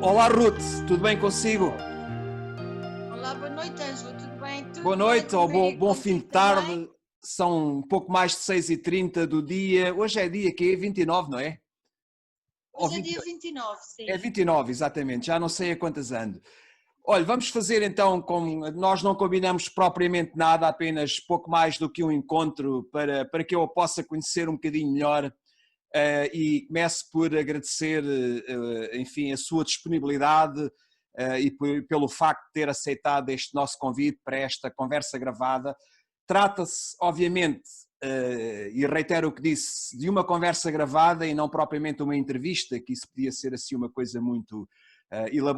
Olá Ruth, tudo bem consigo? Olá, boa noite, Ângelo. Tudo bem? Boa Tudo noite ou ótimo bom, e bom fim de contigo também? tarde. São um pouco mais de 6h30 do dia. Hoje é dia que é 29, não é? Ou Hoje é 20. dia 29, É sim. 29, exatamente. Já não sei a quantas ando. Olha, vamos fazer então, como nós não combinamos propriamente nada, apenas pouco mais do que um encontro para que eu a possa conhecer um bocadinho melhor. E começo por agradecer, enfim, a sua disponibilidade e pelo facto de ter aceitado este nosso convite para esta conversa gravada. Trata-se, obviamente, e reitero o que disse, de uma conversa gravada e não propriamente uma entrevista, que isso podia ser assim uma coisa muito,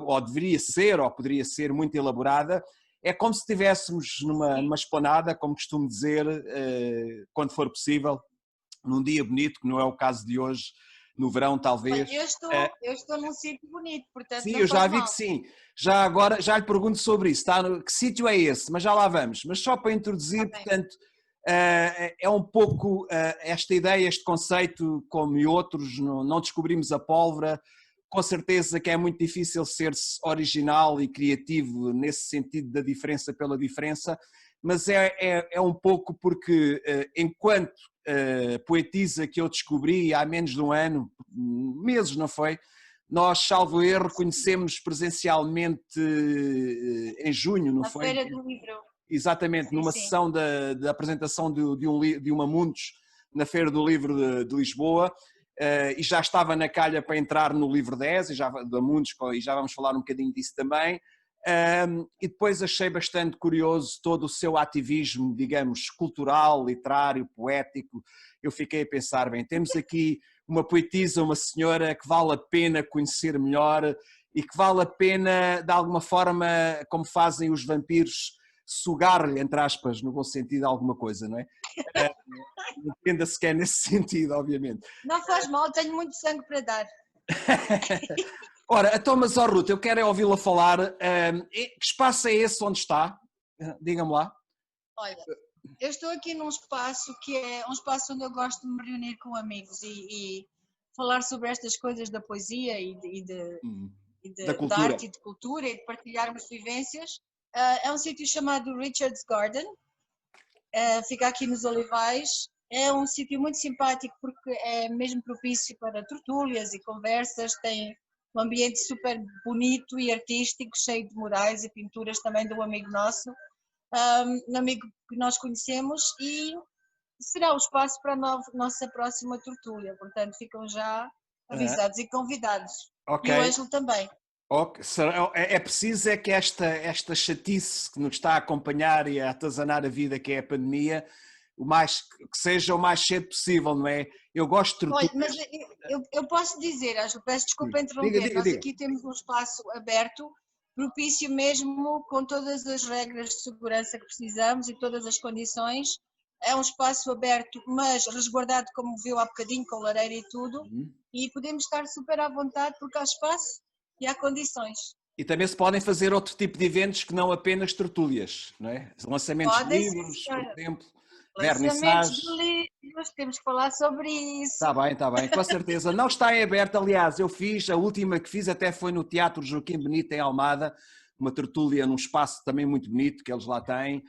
ou deveria ser, ou poderia ser muito elaborada. É como se estivéssemos numa esplanada, como costumo dizer, quando for possível, num dia bonito, que não é o caso de hoje, no verão Olha, talvez. eu estou num sítio bonito, portanto Sim, não eu já faz vi que mal. sim. Já agora, já lhe pergunto sobre isso, tá? Que sítio é esse? Mas já lá vamos. Mas só para Está introduzir, bem. portanto, é um pouco esta ideia, este conceito, como e outros, não descobrimos a pólvora. Com certeza que é muito difícil ser-se original e criativo nesse sentido da diferença pela diferença, mas é um pouco porque, enquanto poetisa que eu descobri há menos de um ano, meses não foi, nós, salvo erro, conhecemos presencialmente em junho, não Na foi? Feira do Livro. Exatamente, Sim, numa sim. sessão da apresentação de uma Mundos na Feira do Livro de Lisboa, e já estava na calha para entrar no Livro 10, da Mundos, e já vamos falar um bocadinho disso também. E depois achei bastante curioso todo o seu ativismo, digamos, cultural, literário, poético. Eu fiquei a pensar, bem, temos aqui uma poetisa, uma senhora que vale a pena conhecer melhor e que vale a pena, de alguma forma, como fazem os vampiros, sugar-lhe, entre aspas, no bom sentido, alguma coisa, não é? Entenda-se que é nesse sentido, obviamente. Não faz mal, tenho muito sangue para dar. Ora, então, mas, Ruth, eu quero é ouvi-la falar. Que espaço é esse onde está? Diga-me lá. Olha, eu estou aqui num espaço que é um espaço onde eu gosto de me reunir com amigos e falar sobre estas coisas da poesia Da da cultura. arte e de cultura e de partilharmos vivências. É um sítio chamado Richard's Garden. Fica aqui nos Olivais. É um sítio muito simpático porque é mesmo propício para tertúlias e conversas, tem um ambiente super bonito e artístico, cheio de murais e pinturas também de um amigo nosso, um amigo que nós conhecemos, e será o espaço para a nossa próxima tertúlia, portanto ficam já avisados e convidados. Ok. E o Ângelo também. Ok. É preciso é que esta chatice que nos está a acompanhar e a atazanar a vida, que é a pandemia, que seja o mais cedo possível, não é? Eu gosto de Olha, mas tertúlias. eu posso dizer, Ângelo, peço desculpa Diga, interromper, diga, nós diga. aqui temos um espaço aberto, propício mesmo, com todas as regras de segurança que precisamos e todas as condições. É um espaço aberto, mas resguardado, como viu há bocadinho, com lareira e tudo, e podemos estar super à vontade porque há espaço e há condições. E também se podem fazer outro tipo de eventos que não apenas tertúlias, não é? Lançamentos de Podem, sim, livros, por senhora. exemplo, Lançamentos de vernissagens. livros, temos que falar sobre isso. Está bem, com certeza. Não está em aberto, aliás, a última que fiz até foi no Teatro Joaquim Benito, em Almada, uma tertúlia num espaço também muito bonito que eles lá têm.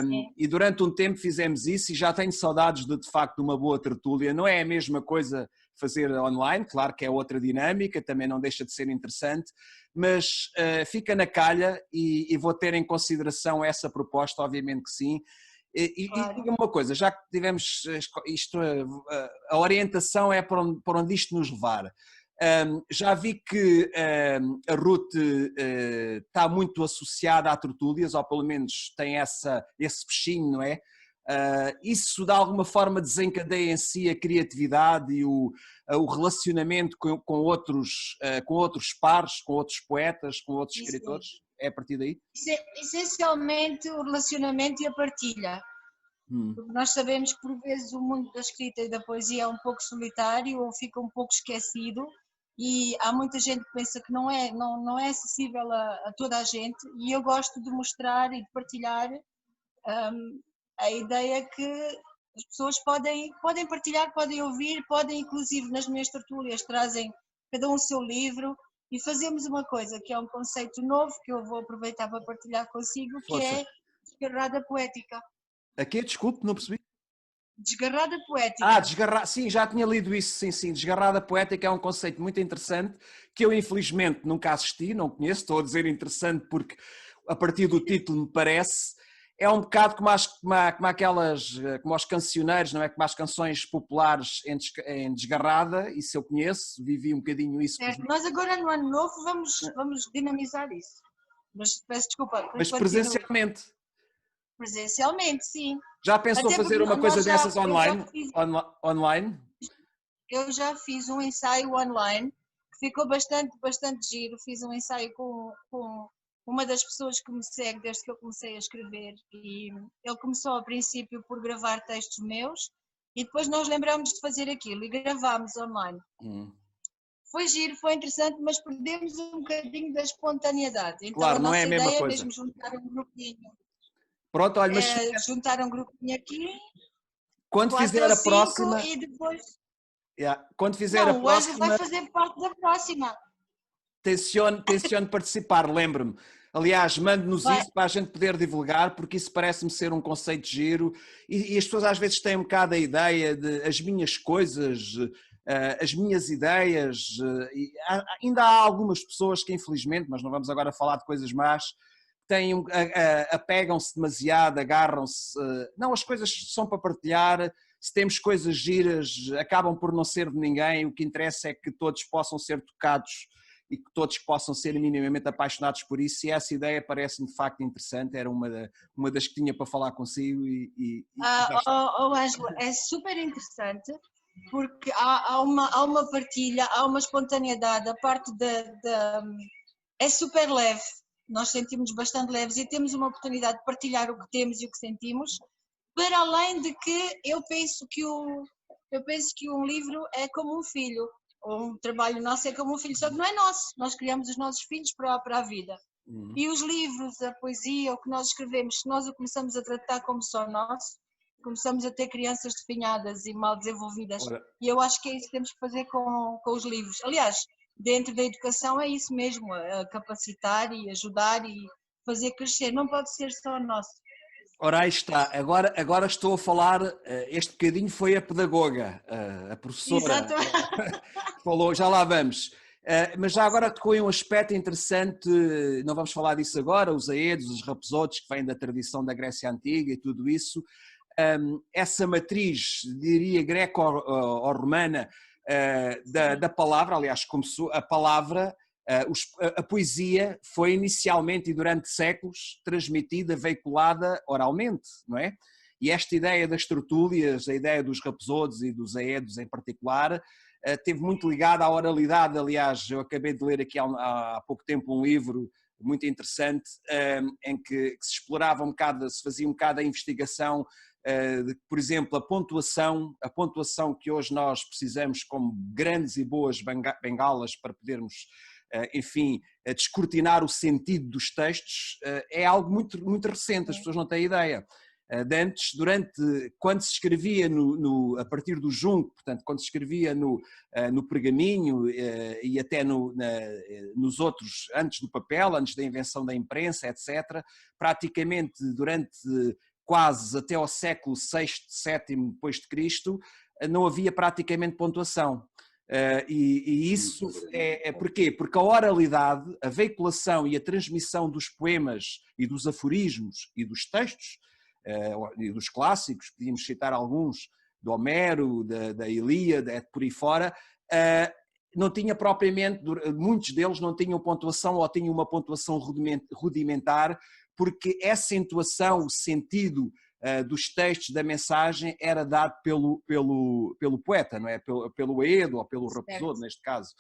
Sim. E durante um tempo fizemos isso e já tenho saudades de facto, de uma boa tertúlia. Não é a mesma coisa fazer online, claro que é outra dinâmica, também não deixa de ser interessante, mas fica na calha e vou ter em consideração essa proposta, obviamente que sim. E Claro. diga-me uma coisa, já que tivemos isto, a orientação é para onde isto nos levar. Já vi que a Ruth está muito associada a tertúlias, ou pelo menos tem esse peixinho, não é? Isso de alguma forma desencadeia em si a criatividade e o relacionamento com outros pares, com outros poetas, com outros Sim, sim. escritores? É a partir daí? Essencialmente o relacionamento e a partilha, Hum. porque nós sabemos que por vezes o mundo da escrita e da poesia é um pouco solitário ou fica um pouco esquecido, e há muita gente que pensa que não é acessível a toda a gente, e eu gosto de mostrar e de partilhar a ideia que as pessoas podem partilhar, podem ouvir, podem inclusive nas minhas tertúlias trazem cada um o seu livro e fazemos uma coisa que é um conceito novo que eu vou aproveitar para partilhar consigo, que Força. é desgarrada poética. Aqui, desculpe, não percebi. Desgarrada poética. Desgarrar, sim, já tinha lido isso, sim, sim. Desgarrada poética é um conceito muito interessante que eu infelizmente nunca assisti, não conheço, estou a dizer interessante porque a partir do título me parece, é um bocado como os cancioneiros, não é? Como as canções populares em Desgarrada, isso eu conheço, vivi um bocadinho isso. Certo. Nós agora no ano novo vamos dinamizar isso. Mas peço desculpa, Mas continuo. presencialmente. Presencialmente, sim. Já pensou Até fazer porque uma coisa dessas online? Eu já fiz um ensaio online que ficou bastante giro. Fiz um ensaio com uma das pessoas que me segue desde que eu comecei a escrever e ele começou a princípio por gravar textos meus e depois nós lembramos de fazer aquilo e gravámos online. Foi giro, foi interessante, mas perdemos um bocadinho da espontaneidade. Então Claro, a não é nossa a mesma ideia é coisa. mesmo juntar um grupinho. Pronto, olha, mas Juntar um grupinho aqui, quando 4 fizer ou a 5 próxima, e depois... quando fizer a Não, o Ângelo vai próxima, fazer parte da próxima. tenciono participar, lembre-me. Aliás, mande-nos Vai. isso para a gente poder divulgar, porque isso parece-me ser um conceito giro e as pessoas às vezes têm um bocado a ideia de as minhas coisas, as minhas ideias, ainda há algumas pessoas que infelizmente, mas não vamos agora falar de coisas más, apegam-se demasiado, agarram-se, não, as coisas são para partilhar, se temos coisas giras acabam por não ser de ninguém, o que interessa é que todos possam ser tocados e que todos possam ser minimamente apaixonados por isso, e essa ideia parece-me de facto interessante, era uma das que tinha para falar consigo Ângelo, é super interessante porque há uma partilha, há uma espontaneidade, a parte é super leve, nós sentimos bastante leves e temos uma oportunidade de partilhar o que temos e o que sentimos, para além de que eu penso que um livro é como um filho, ou um trabalho nosso é como um filho, só que não é nosso, nós criamos os nossos filhos para a vida. E os livros, a poesia, o que nós escrevemos, se nós o começamos a tratar como só nosso, começamos a ter crianças definhadas e mal desenvolvidas. E eu acho que é isso que temos que fazer com os livros. Aliás, dentro da educação é isso mesmo, capacitar e ajudar e fazer crescer, não pode ser só nosso. Ora, aí está, agora estou a falar, este bocadinho foi a pedagoga, a professora. Exatamente. Falou, já lá vamos. Mas já agora tocou em um aspecto interessante, não vamos falar disso agora, os aedos, os raposotes, que vêm da tradição da Grécia Antiga e tudo isso. Essa matriz, diria, greco-romana da palavra, aliás, começou a palavra, a poesia foi inicialmente e durante séculos transmitida, veiculada oralmente, não é? E esta ideia das tertúlias, a ideia dos raposodes e dos aedos em particular, teve muito ligada à oralidade. Aliás, eu acabei de ler aqui há pouco tempo um livro muito interessante em que se explorava um bocado, se fazia um bocado a investigação de, por exemplo, a pontuação que hoje nós precisamos como grandes e boas bengalas para podermos, enfim, descortinar o sentido dos textos, é algo muito, muito recente, as pessoas não têm ideia. De antes, quando se escrevia a partir do junco, portanto, quando se escrevia no pergaminho e até nos outros, antes do papel, antes da invenção da imprensa, etc., praticamente durante quase até ao século VI, VII depois de Cristo, não havia praticamente pontuação. E isso porquê? Porque a oralidade, a veiculação e a transmissão dos poemas e dos aforismos e dos textos, e dos clássicos, podíamos citar alguns, do Homero, da Ilíada, por aí fora, não tinha propriamente, muitos deles não tinham pontuação ou tinham uma pontuação rudimentar, porque a acentuação, o sentido dos textos, da mensagem, era dado pelo poeta, não é? Pelo aedo ou pelo raposodo, neste caso.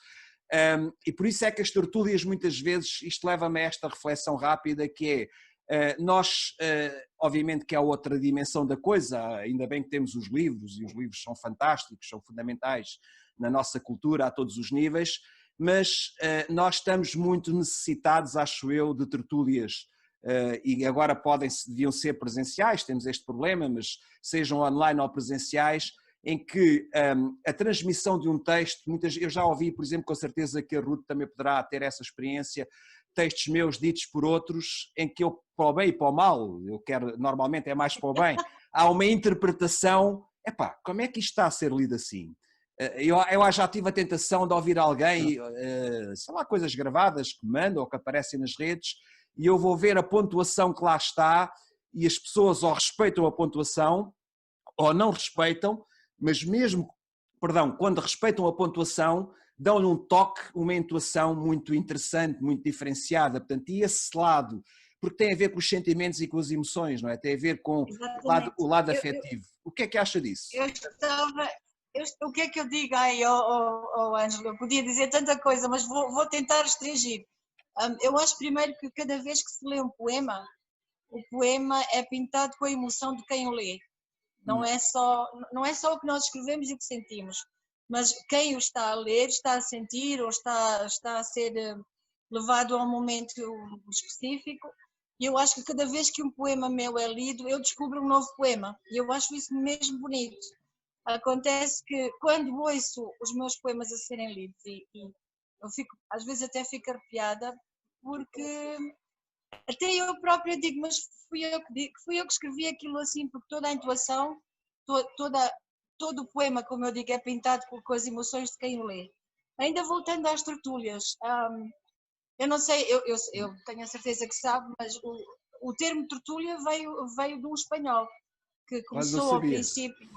E por isso é que as tertúlias, muitas vezes, isto leva-me a esta reflexão rápida, que é, nós, obviamente que há outra dimensão da coisa, ainda bem que temos os livros, e os livros são fantásticos, são fundamentais na nossa cultura a todos os níveis, mas nós estamos muito necessitados, acho eu, de tertúlias, e agora deviam ser presenciais, temos este problema, mas sejam online ou presenciais, em que a transmissão de um texto, eu já ouvi, por exemplo, com certeza que a Ruth também poderá ter essa experiência, textos meus ditos por outros, em que eu, para o bem e para o mal, eu quero, normalmente é mais para o bem, há uma interpretação, epá, como é que isto está a ser lido assim? Eu já tive a tentação de ouvir alguém, sei lá, coisas gravadas que mandam ou que aparecem nas redes, e eu vou ver a pontuação que lá está, e as pessoas ou respeitam a pontuação, ou não respeitam, mas mesmo, perdão, quando respeitam a pontuação, dão-lhe um toque, uma entoação muito interessante, muito diferenciada, portanto, e esse lado, porque tem a ver com os sentimentos e com as emoções, não é? Tem a ver com Exatamente. o lado afetivo. O que é que acha disso? O que é que eu digo? Ai, Ângelo, eu podia dizer tanta coisa, mas vou tentar restringir. Eu acho primeiro que cada vez que se lê um poema, o poema é pintado com a emoção de quem o lê. Não é só o que nós escrevemos e o que sentimos, mas quem o está a ler está a sentir ou está a ser levado a um momento específico. E eu acho que cada vez que um poema meu é lido, eu descubro um novo poema. E eu acho isso mesmo bonito. Acontece que quando ouço os meus poemas a serem lidos, e eu fico, às vezes até fico arrepiada, porque até eu própria digo, mas fui eu que escrevi aquilo assim, porque toda a intuação, todo o poema, como eu digo, é pintado com as emoções de quem o lê. Ainda voltando às tertúlias, eu não sei, eu tenho a certeza que sabe, mas o termo tertúlia veio de um espanhol, que Olha, não começou ao sabia. princípio.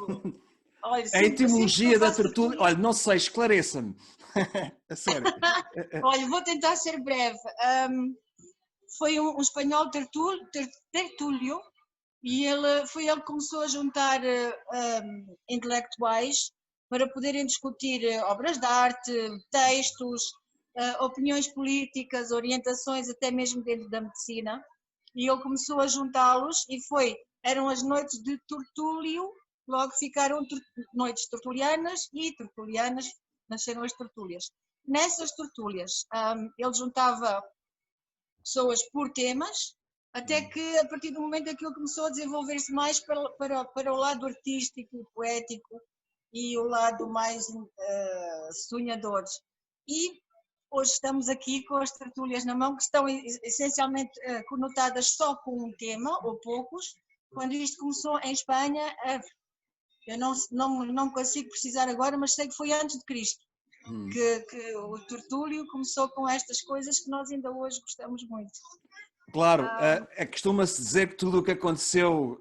Olha, A sempre que eu etimologia da faço tertúlia, olha, não sei, esclareça-me. A sério. olha, vou tentar ser breve. Foi um espanhol tertúlio, e foi ele que começou a juntar intelectuais para poderem discutir obras de arte, textos, opiniões políticas, orientações, até mesmo dentro da medicina. E ele começou a juntá-los e eram as noites de tertúlio, logo ficaram noites tertulianas, e tertulianas nasceram as tertúlias. Nessas tertúlias, ele juntava pessoas por temas, até que a partir do momento em que ele começou a desenvolver-se mais para o lado artístico, poético e o lado mais sonhador. E hoje estamos aqui com as tertúlias na mão, que estão essencialmente conotadas só com um tema, ou poucos. Quando isto começou em Espanha, eu não consigo precisar agora, mas sei que foi antes de Cristo. Que o Tertúlio começou com estas coisas que nós ainda hoje gostamos muito. Claro, costuma-se dizer que tudo o que aconteceu,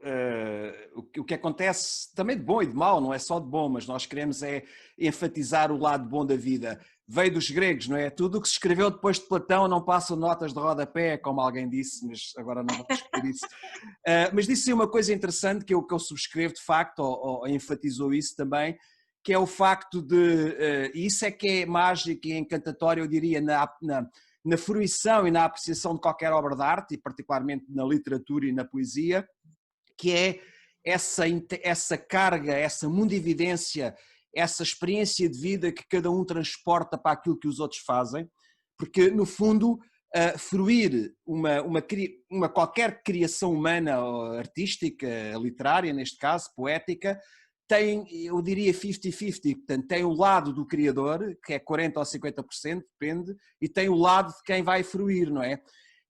o que acontece também de bom e de mau, não é só de bom, mas nós queremos é enfatizar o lado bom da vida. Veio dos gregos, não é? Tudo o que se escreveu depois de Platão não passa notas de rodapé, como alguém disse, mas agora não vamos discutir isso. Mas disse uma coisa interessante que eu subscrevo de facto, ou enfatizou isso também, que é o facto de, e isso é que é mágico e encantatório, eu diria, na fruição e na apreciação de qualquer obra de arte, e particularmente na literatura e na poesia, que é essa carga, essa mundividência, essa experiência de vida que cada um transporta para aquilo que os outros fazem, porque no fundo fruir uma qualquer criação humana, artística, literária neste caso, poética, tem, eu diria 50-50, portanto tem o lado do criador, que é 40% ou 50%, depende, e tem o lado de quem vai fruir, não é?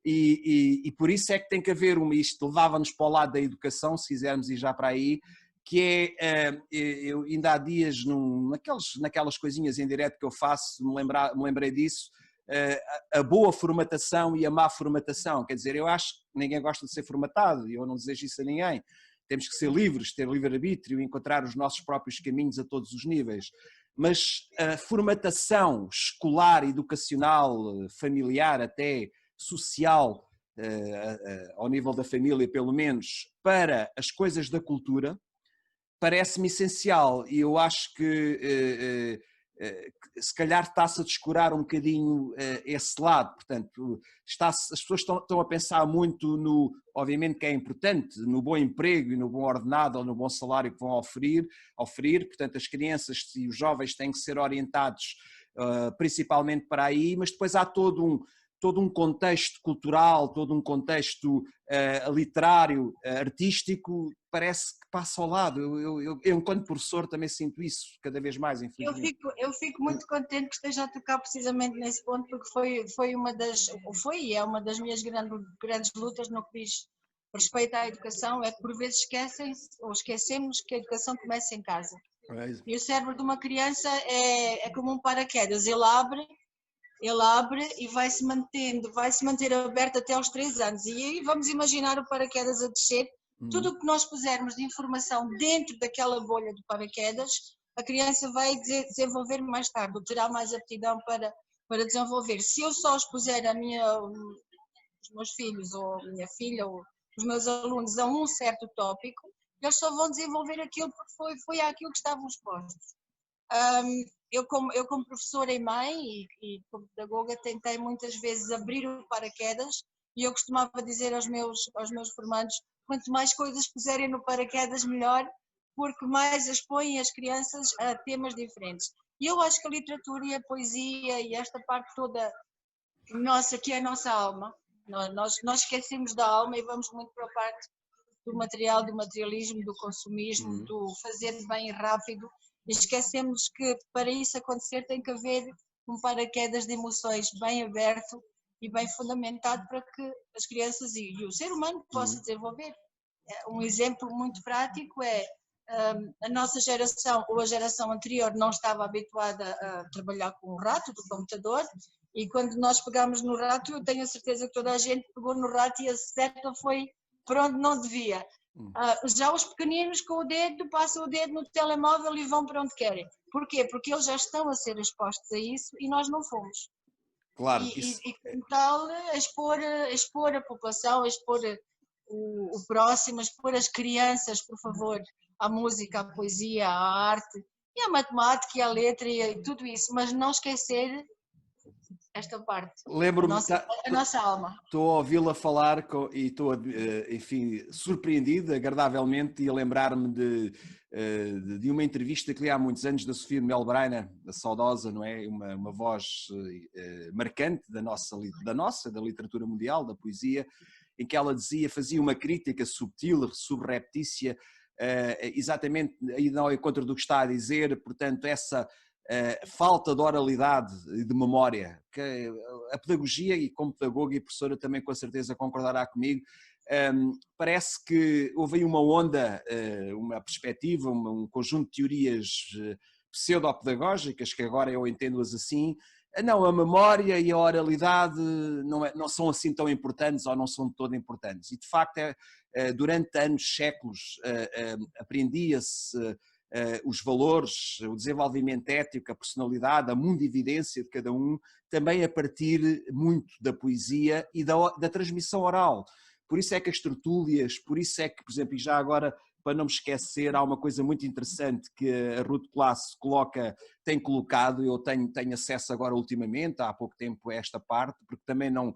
E por isso é que tem que haver isto levava-nos para o lado da educação, se quisermos ir já para aí, que é, eu ainda há dias, naquelas coisinhas em direto que eu faço, me lembrei disso, a boa formatação e a má formatação, quer dizer, eu acho que ninguém gosta de ser formatado, e eu não desejo isso a ninguém. Temos que ser livres, ter livre-arbítrio, encontrar os nossos próprios caminhos a todos os níveis. Mas a formatação escolar, educacional, familiar, até social, ao nível da família pelo menos, para as coisas da cultura, parece-me essencial. E eu acho que se calhar está-se a descurar um bocadinho esse lado, portanto, as pessoas estão a pensar muito obviamente que é importante, no bom emprego e no bom ordenado ou no bom salário que vão oferir, portanto as crianças e os jovens têm que ser orientados principalmente para aí, mas depois há toda todo um contexto cultural, todo um contexto literário, artístico, parece que passa ao lado. Eu, enquanto professor, também sinto isso cada vez mais, infelizmente. Eu fico muito contente que esteja a tocar precisamente nesse ponto, porque foi uma das, foi e é uma das minhas grandes lutas no que diz respeito à educação, é que por vezes esquecem-se ou esquecemos que a educação começa em casa. E o cérebro de uma criança é como um paraquedas, ele abre e vai-se manter aberto até aos 3 anos. E aí vamos imaginar o paraquedas a descer. Tudo o que nós pusermos de informação dentro daquela bolha do paraquedas, a criança vai desenvolver mais tarde, ou terá mais aptidão para desenvolver. Se eu só expuser os meus filhos, ou a minha filha, ou os meus alunos a um certo tópico, eles só vão desenvolver aquilo porque foi àquilo que estavam expostos. Eu como professora e mãe e como pedagoga tentei muitas vezes abrir o paraquedas e eu costumava dizer aos meus formandos, quanto mais coisas puserem no paraquedas melhor, porque mais expõem as crianças a temas diferentes. E eu acho que a literatura e a poesia e esta parte toda nossa, que é a nossa alma, nós esquecemos da alma e vamos muito para a parte do material, do materialismo, do consumismo, do fazer bem rápido, e esquecemos que para isso acontecer tem que haver um paraquedas de emoções bem aberto e bem fundamentado para que as crianças e o ser humano possa desenvolver. Um exemplo muito prático é a nossa geração ou a geração anterior não estava habituada a trabalhar com o rato do computador, e quando nós pegámos no rato, eu tenho a certeza que toda a gente pegou no rato e a seta foi para onde não devia. Já os pequeninos com o dedo, passam o dedo no telemóvel e vão para onde querem. Porquê? Porque eles já estão a ser expostos a isso e nós não fomos. Claro, E como tal, expor a população, expor o próximo, expor as crianças, por favor, à música, à poesia, à arte, e à matemática, e à letra, e tudo isso, mas não esquecer esta parte, lembro-me, a nossa alma. Estou a ouvi-la falar e estou, enfim, surpreendido, agradavelmente, e a lembrar-me de uma entrevista que li há muitos anos da Sofia de Melbreiner, a saudosa, não é? Uma voz marcante da literatura mundial, da poesia, em que ela fazia uma crítica subtil, subreptícia, exatamente aí ao encontro do que está a dizer, portanto, essa falta de oralidade e de memória, que a pedagogia, e como pedagoga e professora também com certeza concordará comigo, parece que houve aí uma onda, uma perspectiva, um conjunto de teorias pseudopedagógicas, que agora eu entendo-as assim. Não, a memória e a oralidade não são assim tão importantes, ou não são de todo importantes, e de facto durante anos, séculos, aprendia-se os valores, o desenvolvimento ético, a personalidade, a mundividência de cada um, também a partir muito da poesia e da transmissão oral. Por isso é que as tertúlias, por isso é que, por exemplo, e já agora, para não me esquecer, há uma coisa muito interessante que a Ruth Classe tem colocado, eu tenho acesso agora ultimamente, há pouco tempo, a esta parte, porque também não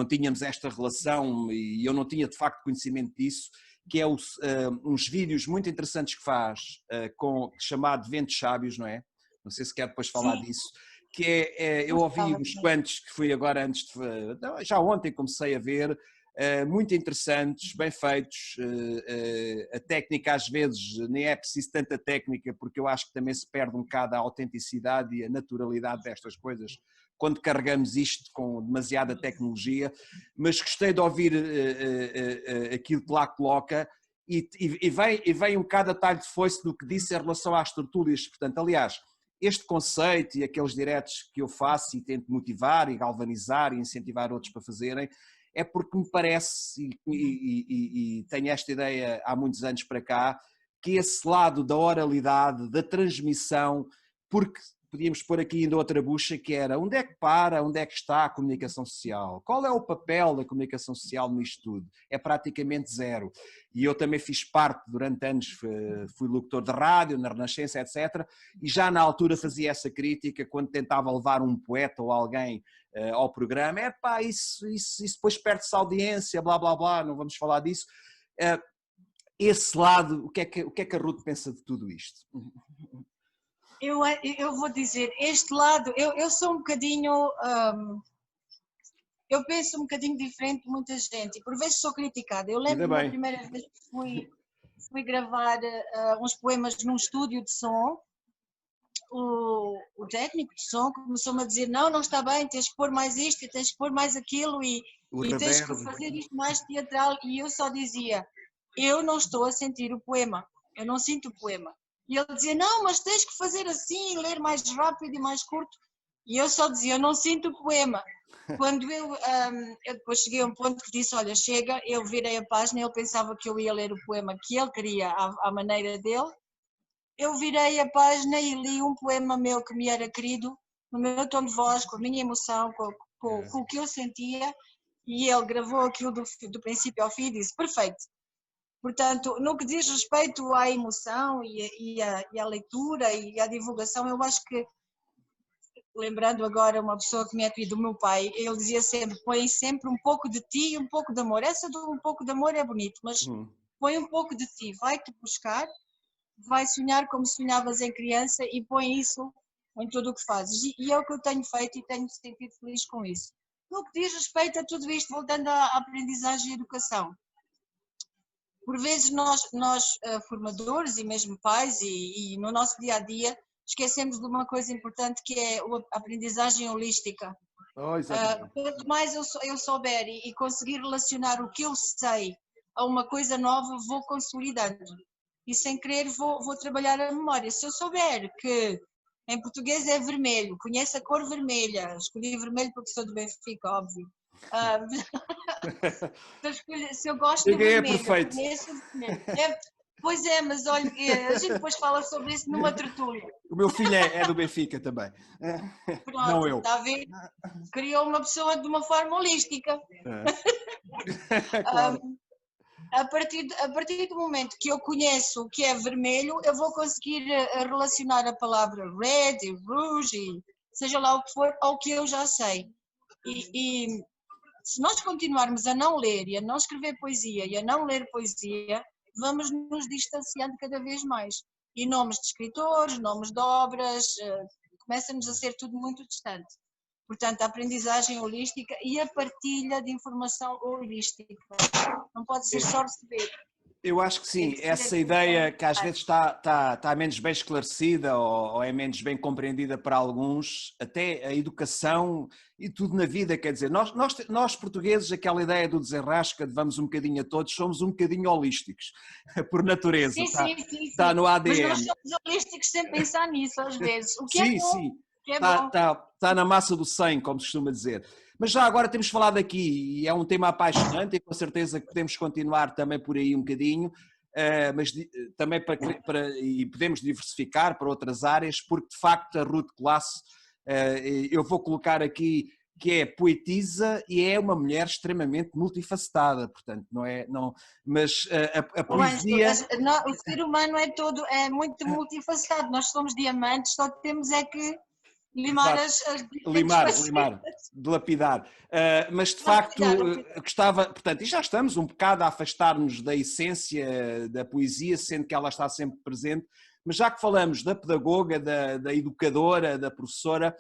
tínhamos esta relação e eu não tinha de facto conhecimento disso, que é uns vídeos muito interessantes que faz, chamado Ventos Sábios, não é? Não sei se quer depois falar disso, que eu ouvi uns quantos que fui agora já ontem comecei a ver, muito interessantes, bem feitos, a técnica às vezes nem é preciso tanta técnica, porque eu acho que também se perde um bocado a autenticidade e a naturalidade destas coisas quando carregamos isto com demasiada tecnologia, mas gostei de ouvir aquilo que lá coloca e vem um bocado a talho de foice do que disse em relação às tertúlias. Portanto, aliás, este conceito e aqueles diretos que eu faço e tento motivar e galvanizar e incentivar outros para fazerem, é porque me parece, e tenho esta ideia há muitos anos para cá, que esse lado da oralidade, da transmissão, porque podíamos pôr aqui ainda outra bucha, que era onde é que está a comunicação social? Qual é o papel da comunicação social nisto tudo? É praticamente zero. E eu também fiz parte, durante anos, fui locutor de rádio, na Renascença, etc. E já na altura fazia essa crítica, quando tentava levar um poeta ou alguém ao programa, isso depois perde-se audiência, blá blá blá, não vamos falar disso. Esse lado, o que é que a Ruth pensa de tudo isto? Eu vou dizer, este lado, eu sou um bocadinho, eu penso um bocadinho diferente de muita gente e por vezes sou criticada. Eu Ainda lembro-me da bem. primeira vez que fui gravar uns poemas num estúdio de som. O técnico de som começou-me a dizer: não está bem, tens que pôr mais isto e tens que pôr mais aquilo O e tens que reverb. fazer isto mais teatral. E eu só dizia: eu não estou a sentir o poema, eu não sinto o poema. E ele dizia: não, mas tens que fazer assim, ler mais rápido e mais curto. E eu só dizia: eu não sinto o poema. Quando eu depois cheguei a um ponto que disse: olha, chega, eu virei a página, ele pensava que eu ia ler o poema que ele queria à maneira dele. Eu virei a página e li um poema meu que me era querido, no meu tom de voz, com a minha emoção, com o que eu sentia, e ele gravou aquilo do princípio ao fim e disse: perfeito. Portanto, no que diz respeito à emoção e à leitura e à divulgação, eu acho que, lembrando agora uma pessoa que me é do meu pai, ele dizia sempre: põe sempre um pouco de ti e um pouco de amor. Essa do um pouco de amor é bonito, mas põe um pouco de ti, vai-te buscar, vai sonhar como sonhavas em criança e põe isso em tudo o que fazes. E é o que eu tenho feito e tenho sentido feliz com isso. No que diz respeito a tudo isto, voltando à aprendizagem e educação, por vezes nós formadores e mesmo pais e no nosso dia a dia esquecemos de uma coisa importante que é a aprendizagem holística. Oh, exatamente. Quanto mais eu souber e conseguir relacionar o que eu sei a uma coisa nova, vou consolidando. E sem querer vou trabalhar a memória. Se eu souber que em português é vermelho, conheço a cor vermelha, escolhi vermelho porque sou do Benfica, óbvio. Se eu gosto do Cheguei, é vermelho, perfeito. conheço o vermelho. Pois é, mas olha, a gente depois fala sobre isso numa tertúlia. O meu filho é do Benfica também. Não Pronto, eu. está a ver? Criou uma pessoa de uma forma holística. Claro. A partir do momento que eu conheço o que é vermelho, eu vou conseguir relacionar a palavra red e rouge, e seja lá o que for, ao que eu já sei. E se nós continuarmos a não ler e a não escrever poesia e a não ler poesia, vamos nos distanciando cada vez mais. E nomes de escritores, nomes de obras, começa-nos a ser tudo muito distante. Portanto, a aprendizagem holística e a partilha de informação holística. Não pode ser só receber. Eu acho que Tem sim, que ser essa aquilo que ideia é. que às vezes está menos bem esclarecida ou é menos bem compreendida para alguns, até a educação e tudo na vida, quer dizer, nós portugueses, aquela ideia do desenrasca, de vamos um bocadinho a todos, somos um bocadinho holísticos, por natureza, Sim, sim, sim, está sim. no Mas nós ADN. somos holísticos sem pensar nisso, às vezes. O que é Sim, bom, sim, o que é bom. está na massa do 100, como se costuma dizer. Mas já agora temos falado aqui, e é um tema apaixonante, e com certeza que podemos continuar também por aí um bocadinho, mas também e podemos diversificar para outras áreas, porque de facto a Ruth Glass, eu vou colocar aqui que é poetisa e é uma mulher extremamente multifacetada, portanto, não é, não, mas a O Ângelo, poesia... o ser humano é muito multifacetado. Nós somos diamantes, só temos é que limar Exato. as diferentes Limar, facetas. dilapidar. Mas de facto Lapidar. gostava, portanto, e já estamos um bocado a afastar-nos da essência da poesia, sendo que ela está sempre presente, mas já que falamos da pedagoga, da educadora, da professora,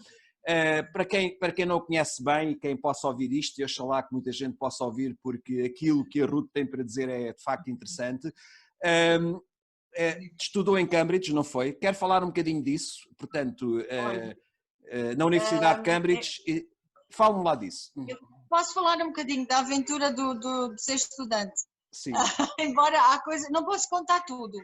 para quem não conhece bem e quem possa ouvir isto, e oxalá que muita gente possa ouvir, porque aquilo que a Ruth tem para dizer é de facto interessante. Estudou em Cambridge, não foi? Quero falar um bocadinho disso, portanto, Olha, na Universidade de Cambridge, fala-me lá disso. eu posso falar um bocadinho da aventura de ser estudante. Sim. Embora há coisas, não posso contar tudo.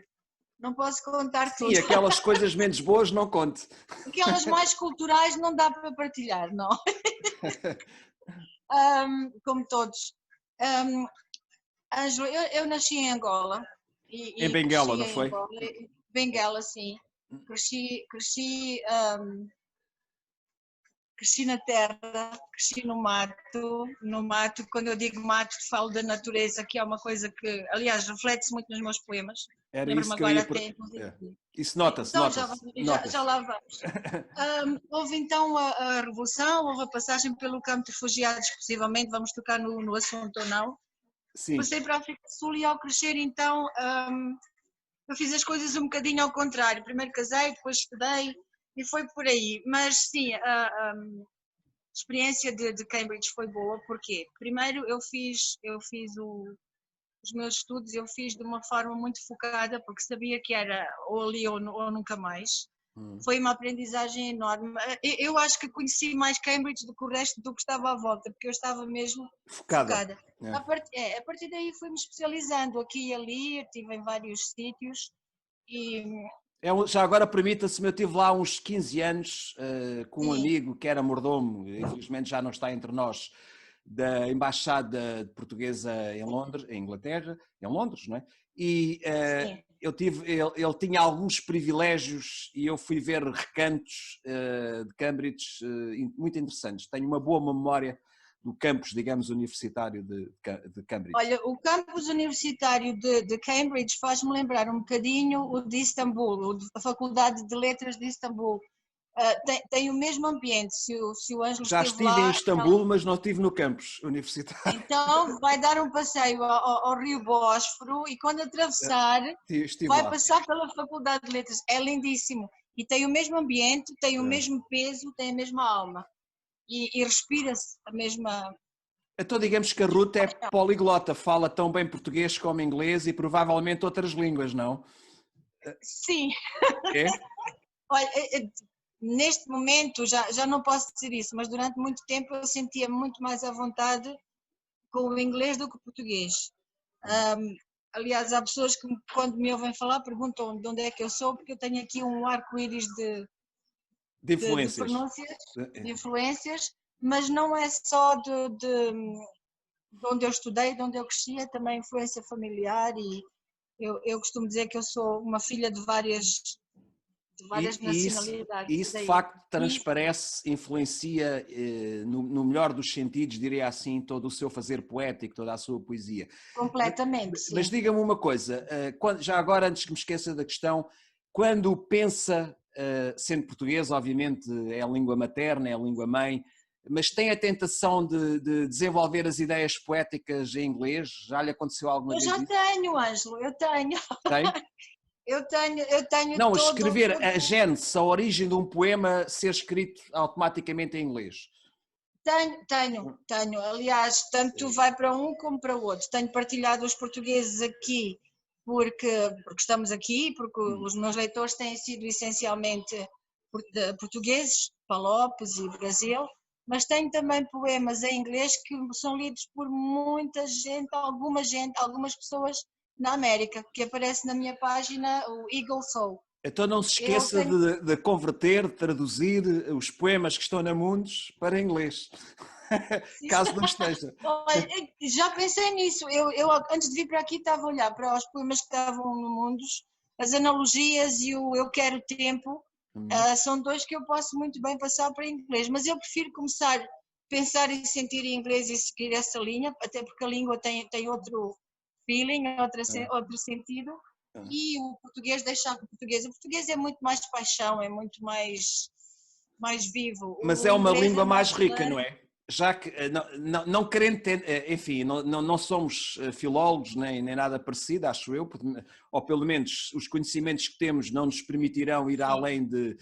Não posso contar Sim, tudo. aquelas coisas menos boas não conte. Aquelas mais culturais não dá para partilhar, não. Como todos. Ângelo, eu nasci em Angola Em e Benguela, cresci não em foi? Angola, Benguela, sim. Cresci na terra, cresci no mato. Quando eu digo mato, falo da natureza, que é uma coisa que, aliás, reflete-se muito nos meus poemas. Era Lembro-me isso que eu ia... agora até, inclusive. É. Isso nota-se, Então, nota-se, já nota-se. lá vamos. Houve então a Revolução, houve a passagem pelo campo de refugiados, possivelmente, vamos tocar no assunto ou não. Sim. Passei para a África do Sul e ao crescer então eu fiz as coisas um bocadinho ao contrário. Primeiro casei, depois estudei e foi por aí. Mas sim, experiência de Cambridge foi boa, porque primeiro os meus estudos eu fiz de uma forma muito focada, porque sabia que era ou ali ou nunca mais. Foi uma aprendizagem enorme. Eu acho que conheci mais Cambridge do que o resto do que estava à volta, porque eu estava mesmo focada. É. A partir daí fui-me especializando aqui e ali, eu estive em vários sítios e Já agora permita-se-me, eu estive lá uns 15 anos com um sim, amigo que era mordomo, infelizmente já não está entre nós, da Embaixada Portuguesa em Londres, em Inglaterra, em Londres, não é? E sim. ele tinha alguns privilégios e eu fui ver recantos de Cambridge muito interessantes. Tenho uma boa memória do campus, digamos, universitário de Cambridge. Olha, o campus universitário de Cambridge faz-me lembrar um bocadinho o de Istambul, a Faculdade de Letras de Istambul. Tem o mesmo ambiente, se o Ângelo Já esteve estive em lá, Istambul, mas não estive no campus universitário. então vai dar um passeio ao Rio Bósforo e quando atravessar Estive vai lá. passar pela Faculdade de Letras. É lindíssimo e tem o mesmo ambiente, tem o mesmo peso, tem a mesma alma e respira-se a mesma. Então digamos que a Ruth é poliglota, fala tão bem português como inglês e provavelmente outras línguas, não? Sim, É? olha, neste momento já não posso dizer isso, mas durante muito tempo eu sentia muito mais à vontade com o inglês do que o português. Aliás, há pessoas que quando me ouvem falar perguntam de onde é que eu sou, porque eu tenho aqui um arco-íris De de influências. pronúncias, de influências, mas não é só de onde eu estudei, de onde eu cresci, é também influência familiar e eu costumo dizer que eu sou uma filha de várias E nacionalidades. isso de Daí. facto transparece, influencia, no melhor dos sentidos, diria assim, todo o seu fazer poético, toda a sua poesia. Completamente, Mas sim. diga-me uma coisa, já agora, antes que me esqueça da questão, quando pensa, sendo português, obviamente é a língua materna, é a língua mãe, mas tem a tentação de desenvolver as ideias poéticas em inglês? Já lhe aconteceu alguma Eu vez já isso? tenho, Ângelo, eu tenho. Tem? Eu tenho Não, todo. escrever a gênese, a origem de um poema ser escrito automaticamente em inglês. Tenho. Aliás, tanto vai para um como para o outro. Tenho partilhado os portugueses aqui porque estamos aqui, porque os meus leitores têm sido essencialmente portugueses, Palopes e Brasil, mas tenho também poemas em inglês que são lidos por muita gente, algumas pessoas na América, que aparece na minha página, o Eagle Soul. Então não se Eu esqueça tenho de converter, de traduzir os poemas que estão na Mundos para inglês, caso não esteja. Olha, já pensei nisso. Eu, antes de vir para aqui, estava a olhar para os poemas que estavam no Mundos, as analogias e o Eu Quero Tempo, são dois que eu posso muito bem passar para inglês, mas eu prefiro começar a pensar e sentir em inglês e seguir essa linha, até porque a língua tem outro feeling, outro sentido, e o português deixar com o português. O português é muito mais paixão, é muito mais vivo. Mas O é uma inglês é língua mais mais rica, não celeiro. é? Já que, não querendo ter, enfim, não somos filólogos nem nada parecido, acho eu, ou pelo menos os conhecimentos que temos não nos permitirão ir Sim. além de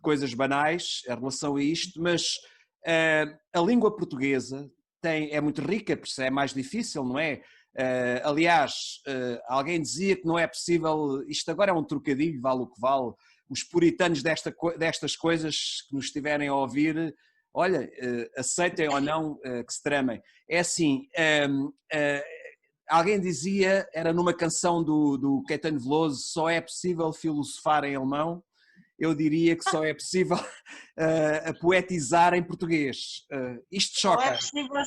coisas banais em relação a isto, mas a língua portuguesa é muito rica, por isso é mais difícil, não é? Aliás, alguém dizia que não é possível, isto agora é um trocadilho, vale o que vale, os puritanos destas coisas que nos estiverem a ouvir, olha, aceitem ou não que se tramem. É assim, alguém dizia, era numa canção do Caetano Veloso, só é possível filosofar em alemão, eu diria que só é possível poetizar em português. Isto Não é choca. possível,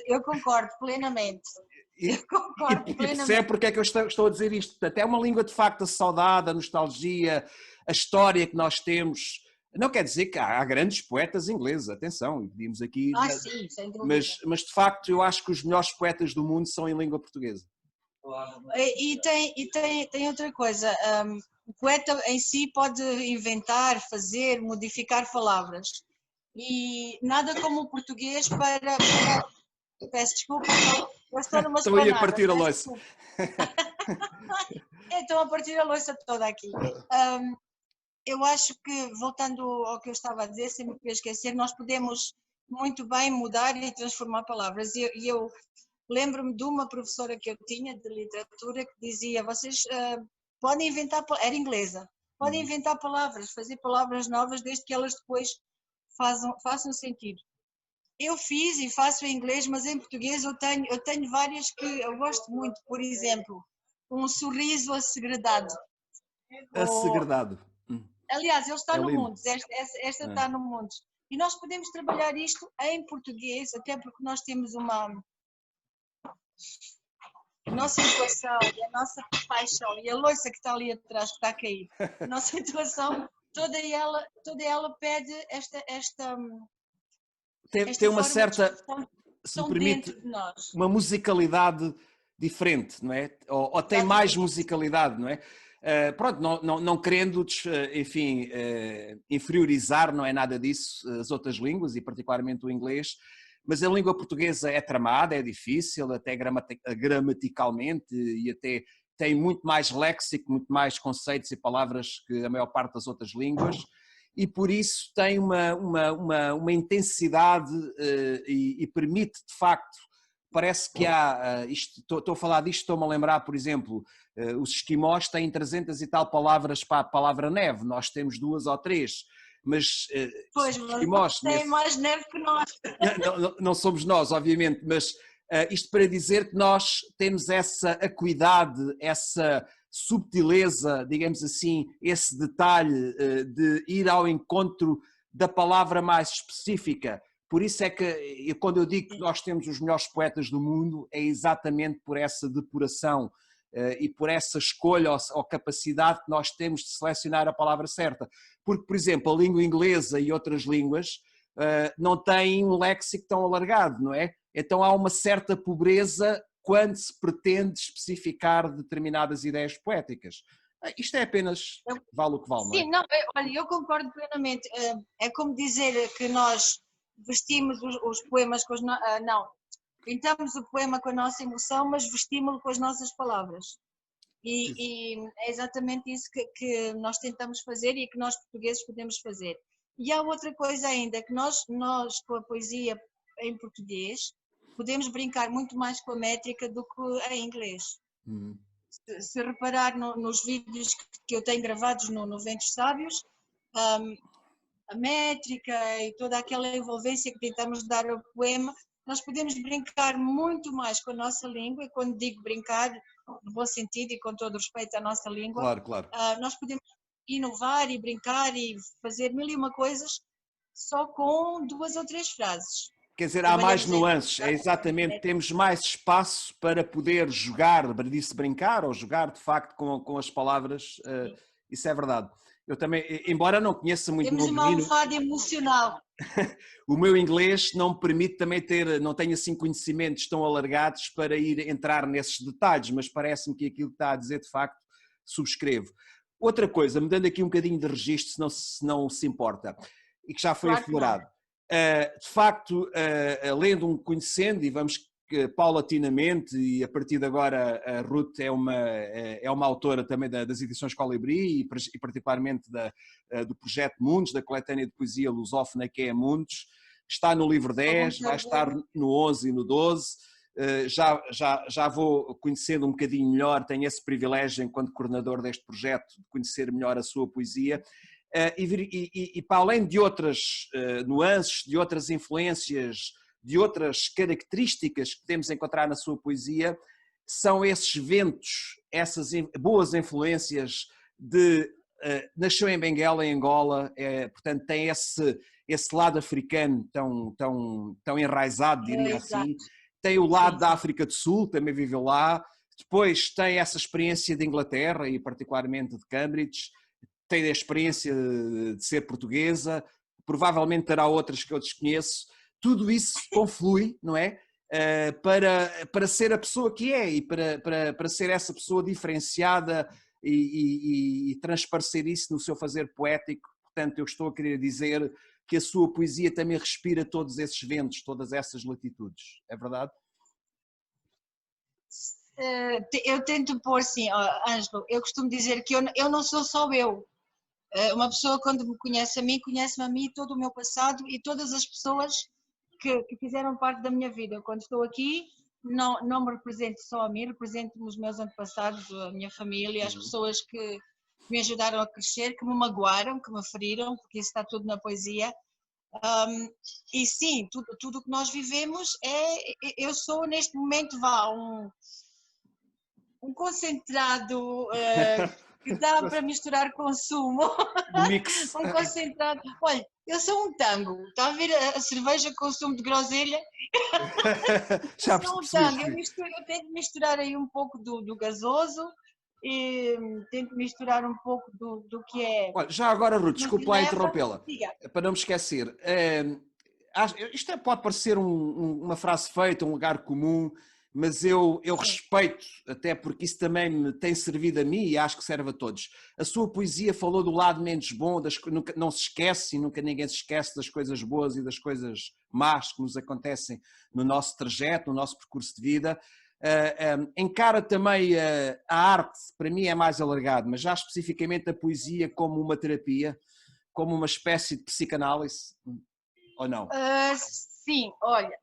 eu concordo plenamente. Eu concordo E percebe plenamente. porque é que eu estou a dizer isto. Portanto, é uma língua de facto a saudade, a nostalgia, a história que nós temos. Não quer dizer que há grandes poetas ingleses, atenção, pedimos aqui, Sim, sem dúvida. mas de facto eu acho que os melhores poetas do mundo são em língua portuguesa. Tem outra coisa. O poeta em si pode inventar, fazer, modificar palavras. E nada como o português peço desculpa, eu estou numa Estou aí a esplanada, partir a peço louça. desculpa. Estou a partir a louça toda aqui. Eu acho que, voltando ao que eu estava a dizer, sem me querer esquecer, nós podemos muito bem mudar e transformar palavras. E eu lembro-me de uma professora que eu tinha de literatura que dizia: vocês podem inventar, era inglesa, podem inventar palavras, fazer palavras novas desde que elas depois façam sentido. Eu fiz e faço em inglês, mas em português eu tenho várias que eu gosto muito. Por exemplo, um sorriso assegredado. Assegredado. Aliás, ele está É no lindo. Mundos, esta está no Mundos. E nós podemos trabalhar isto em português, até porque nós temos a nossa intuação e a nossa paixão, e a louça que está ali atrás, que está a cair, a nossa intuação, toda ela pede esta Tem uma forma de certa, expressão se me tão permite, dentro de nós. uma musicalidade diferente, não é? Ou tem mais musicalidade, não é? Pronto, não querendo, enfim, inferiorizar, não é nada disso, as outras línguas e particularmente o inglês, mas a língua portuguesa é tramada, é difícil, até gramaticalmente, e até tem muito mais léxico, muito mais conceitos e palavras que a maior parte das outras línguas, e por isso tem uma intensidade e permite, de facto, parece que há, estou a falar disto, estou-me a lembrar, por exemplo, os esquimós têm 300 e tal palavras para a palavra neve, nós temos 2 ou 3, mas Pois, os mas esquimós... tem mais neve que nós. Não somos nós, obviamente, mas isto para dizer que nós temos essa acuidade, essa subtileza, digamos assim, esse detalhe de ir ao encontro da palavra mais específica. Por isso é que, quando eu digo que nós temos os melhores poetas do mundo, é exatamente por essa depuração e por essa escolha ou capacidade que nós temos de selecionar a palavra certa. Porque, por exemplo, a língua inglesa e outras línguas não têm um léxico tão alargado, não é? Então há uma certa pobreza quando se pretende especificar determinadas ideias poéticas. Isto é apenas vale o que vale, não é? Sim, não, olha, eu concordo plenamente. É como dizer que nós vestimos os poemas com não, pintamos o poema com a nossa emoção, mas vestimos-lo com as nossas palavras. E é exatamente isso que nós tentamos fazer e que nós portugueses podemos fazer. E há outra coisa ainda, que nós com a poesia em português podemos brincar muito mais com a métrica do que em inglês. Se reparar nos vídeos que eu tenho gravados no Ventos Sábios, a métrica e toda aquela envolvência que tentamos dar ao poema, nós podemos brincar muito mais com a nossa língua, e quando digo brincar, no bom sentido e com todo o respeito à nossa língua, claro. Nós podemos inovar e brincar e fazer mil e uma coisas só com 2 ou 3 frases. Quer dizer, há mais nuances, é exatamente, temos mais espaço para poder jogar, para disse brincar, ou jogar de facto com as palavras, isso é verdade. Eu também, embora não conheça muito temos uma almofada emocional. O meu inglês não me permite também não tenho assim conhecimentos tão alargados para entrar nesses detalhes, mas parece-me que aquilo que está a dizer de facto subscrevo. Outra coisa, me dando aqui um bocadinho de registro, se não se importa, e que já foi aflorado. De facto, lendo, conhecendo, e vamos paulatinamente, e a partir de agora a Ruth é uma autora também das edições Colibri e particularmente do projeto Mundos, da coletânea de poesia lusófona que é Mundos, está no livro 10, vai estar no 11 e no 12, já vou conhecendo um bocadinho melhor, tenho esse privilégio enquanto coordenador deste projeto de conhecer melhor a sua poesia. E para além de outras nuances, de outras influências, de outras características que podemos encontrar na sua poesia, são esses ventos, essas boas influências de... nasceu em Benguela, em Angola, portanto tem esse lado africano tão enraizado, diria assim. Tem o lado da África do Sul, também viveu lá. Depois tem essa experiência de Inglaterra e particularmente de Cambridge. Tem a experiência de ser portuguesa, provavelmente terá outras que eu desconheço. Tudo isso conflui, não é? Para ser a pessoa que é e para ser essa pessoa diferenciada e transparecer isso no seu fazer poético. Portanto, eu estou a querer dizer que a sua poesia também respira todos esses ventos, todas essas latitudes. É verdade? Eu tento pôr assim, Ângelo, eu costumo dizer que eu não sou só eu. Uma pessoa, quando me conhece a mim, conhece-me a mim, todo o meu passado e todas as pessoas que fizeram parte da minha vida. Quando estou aqui, não me represento só a mim, represento-me os meus antepassados, a minha família, as pessoas que me ajudaram a crescer, que me magoaram, que me feriram, porque isso está tudo na poesia. E sim, tudo o que nós vivemos eu sou neste momento um concentrado que dá para misturar consumo. Mix. Um concentrado. Olha, eu sou um tango, está a ver a cerveja com consumo de groselha? Já Sou um percebi, tango, eu tento misturar aí um pouco do gasoso e tento misturar um pouco do que é. Olha, já agora, Ruth, Nos desculpe lá leva. interrompê-la, Diga. para não me esquecer. Isto pode parecer uma frase feita, um lugar comum, mas eu Sim. respeito, até porque isso também me tem servido a mim e acho que serve a todos. A sua poesia falou do lado menos bom, não se esquece e nunca ninguém se esquece das coisas boas e das coisas más que nos acontecem no nosso trajeto, no nosso percurso de vida. Encara também a arte, para mim é mais alargado, mas já especificamente a poesia como uma terapia, como uma espécie de psicanálise, ou não? Sim, olha,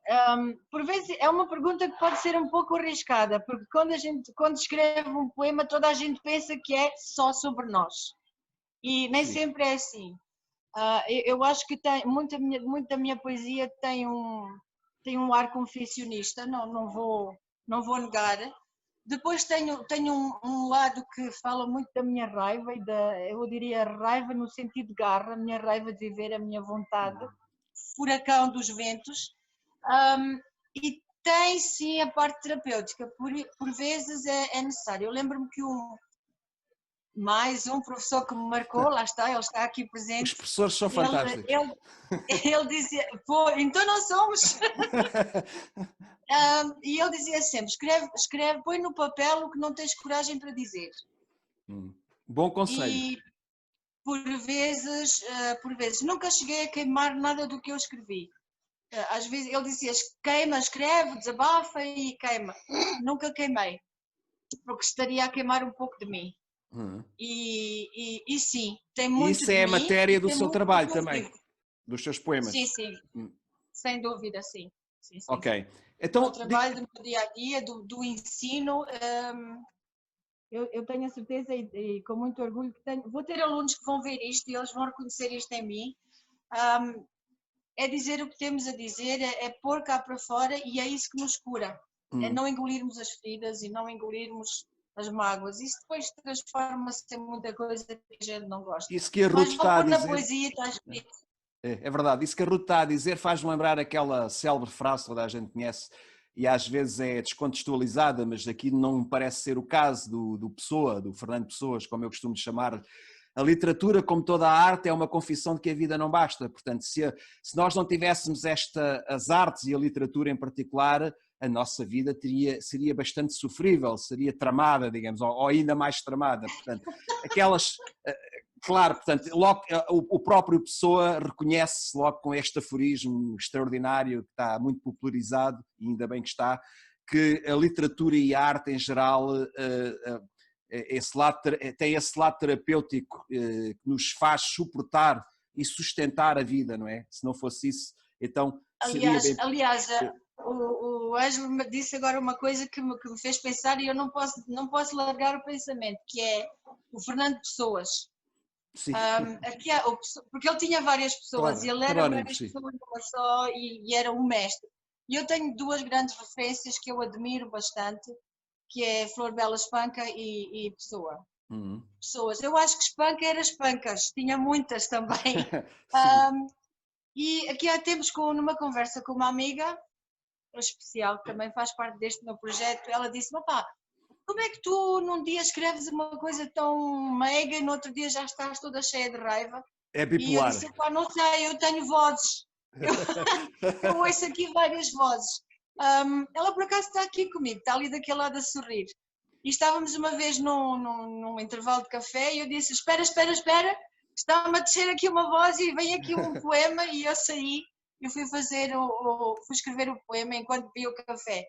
por vezes é uma pergunta que pode ser um pouco arriscada, porque quando escreve um poema, toda a gente pensa que é só sobre nós. E nem Sim. sempre é assim. Eu acho que muita da minha poesia tem um ar confessionista, não vou negar. Depois tenho um lado que fala muito da minha raiva, eu diria raiva no sentido de garra, a minha raiva de viver, a minha vontade, furacão dos ventos. E tem sim a parte terapêutica, por vezes é necessário. Eu lembro-me que mais um professor que me marcou, lá está, ele está aqui presente. Os professores são fantásticos. Ele dizia, pô, então não somos. E ele dizia sempre, escreve, põe no papel o que não tens coragem para dizer. Bom conselho. E por vezes, nunca cheguei a queimar nada do que eu escrevi. Às vezes ele dizia, queima, escreve, desabafa e queima. Nunca queimei, porque estaria a queimar um pouco de mim. E sim, tem muito Isso de é a mim matéria e do tem seu muito do trabalho que eu também, vivo. dos seus poemas. Sim, sem dúvida, sim. Sim. Ok. O Então, trabalho do meu dia a dia, do ensino, eu tenho a certeza e com muito orgulho que vou ter alunos que vão ver isto e eles vão reconhecer isto em mim. É dizer o que temos a dizer, é pôr cá para fora e é isso que nos cura. É não engolirmos as feridas e não engolirmos as mágoas. Isso depois transforma-se em muita coisa que a gente não gosta. isso que a Ruth Mas vou está a pôr na dizer. poesia, está escrito. É verdade, isso que a Ruth está a dizer faz-me lembrar aquela célebre frase que toda a gente conhece e às vezes é descontextualizada, mas aqui não me parece ser o caso do Pessoa, do Fernando Pessoas, como eu costumo chamar. A literatura, como toda a arte, é uma confissão de que a vida não basta. Portanto, se nós não tivéssemos as artes e a literatura em particular, a nossa vida seria bastante sofrível, seria tramada, digamos, ou ainda mais tramada. Portanto, claro, portanto, logo, o próprio Pessoa reconhece-se logo com este aforismo extraordinário que está muito popularizado, e ainda bem que está, que a literatura e a arte em geral tem esse lado terapêutico que nos faz suportar e sustentar a vida, não é? Se não fosse isso, então seria bem... Aliás, o Ângelo me disse agora uma coisa que me fez pensar e eu não posso largar o pensamento, que é o Fernando Pessoas. Sim. Porque ele tinha várias pessoas Claro, e ele era heterónimo, várias sim. pessoas numa só e era um mestre. E eu tenho duas grandes referências que eu admiro bastante, que é Flor Bela Espanca e Pessoa. Pessoas. Eu acho que Espanca era Espancas, tinha muitas também. E aqui há tempos, numa conversa com uma amiga especial, que também faz parte deste meu projeto, ela disse, papá, como é que tu num dia escreves uma coisa tão meiga e no outro dia já estás toda cheia de raiva? É E eu bipolar. disse, pá, não sei, eu tenho vozes. Eu ouço aqui várias vozes. Ela por acaso está aqui comigo, está ali daquele lado a sorrir. E estávamos uma vez num intervalo de café e eu disse, espera, está-me a descer aqui uma voz e vem aqui um poema e eu saí. Eu fui fui escrever o poema enquanto bebia o café.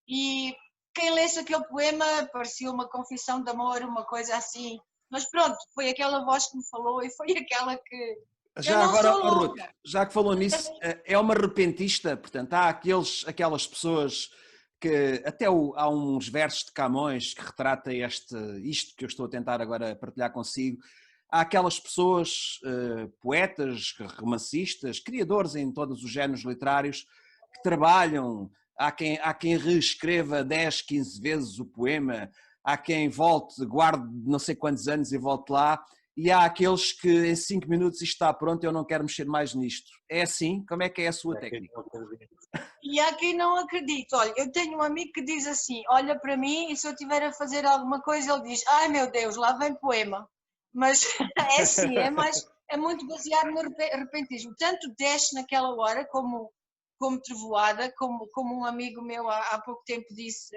E quem lesse aquele poema parecia uma confissão de amor, uma coisa assim. Mas pronto, foi aquela voz que me falou e foi aquela que Eu Já não agora, sou oh, Ruth, louca. já que falou nisso, é uma repentista, portanto, há aquelas pessoas que, há uns versos de Camões que retrata isto que eu estou a tentar agora partilhar consigo, há aquelas pessoas, poetas, romancistas, criadores em todos os géneros literários, que trabalham, há quem reescreva 10, 15 vezes o poema, há quem volte, guarde não sei quantos anos e volte lá, e há aqueles que em 5 minutos isto está pronto, eu não quero mexer mais nisto. É assim? Como é que é a sua técnica? E há quem não acredita. Olha, eu tenho um amigo que diz assim: olha para mim e se eu estiver a fazer alguma coisa, ele diz: ai meu Deus, lá vem poema. Mas é assim, é muito baseado no repentismo. Tanto desce naquela hora, como trevoada, como um amigo meu há pouco tempo disse: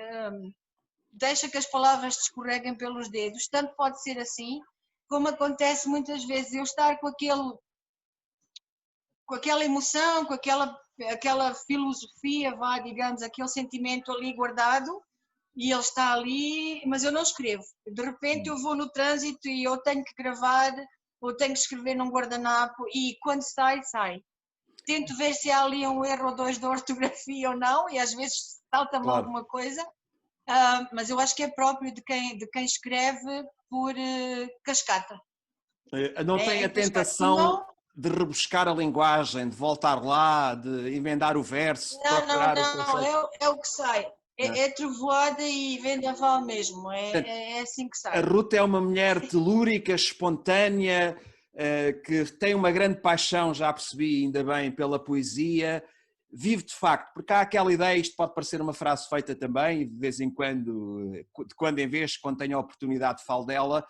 deixa que as palavras te escorreguem pelos dedos. Tanto pode ser assim, como acontece muitas vezes eu estar com aquela emoção, com aquela filosofia, vá, digamos, aquele sentimento ali guardado e ele está ali, mas eu não escrevo. De repente eu vou no trânsito e eu tenho que gravar ou tenho que escrever num guardanapo e quando sai, sai. Tento ver se há ali um erro ou dois de ortografia ou não e às vezes salta-me Claro. alguma coisa, mas eu acho que é próprio de quem escreve por cascata. Não tem a Cascata. tentação de rebuscar a linguagem, de voltar lá, de emendar o verso, de Não, não, procurar o não, conceito? é o que sai. Não é? É trovoada e vendaval mesmo, Portanto, é assim que a sai. Ruth é uma mulher telúrica, espontânea, que tem uma grande paixão, já percebi ainda bem, pela poesia. Vive de facto, porque há aquela ideia, isto pode parecer uma frase feita também, e de vez em quando, de quando em vez, quando tenho a oportunidade, falo dela.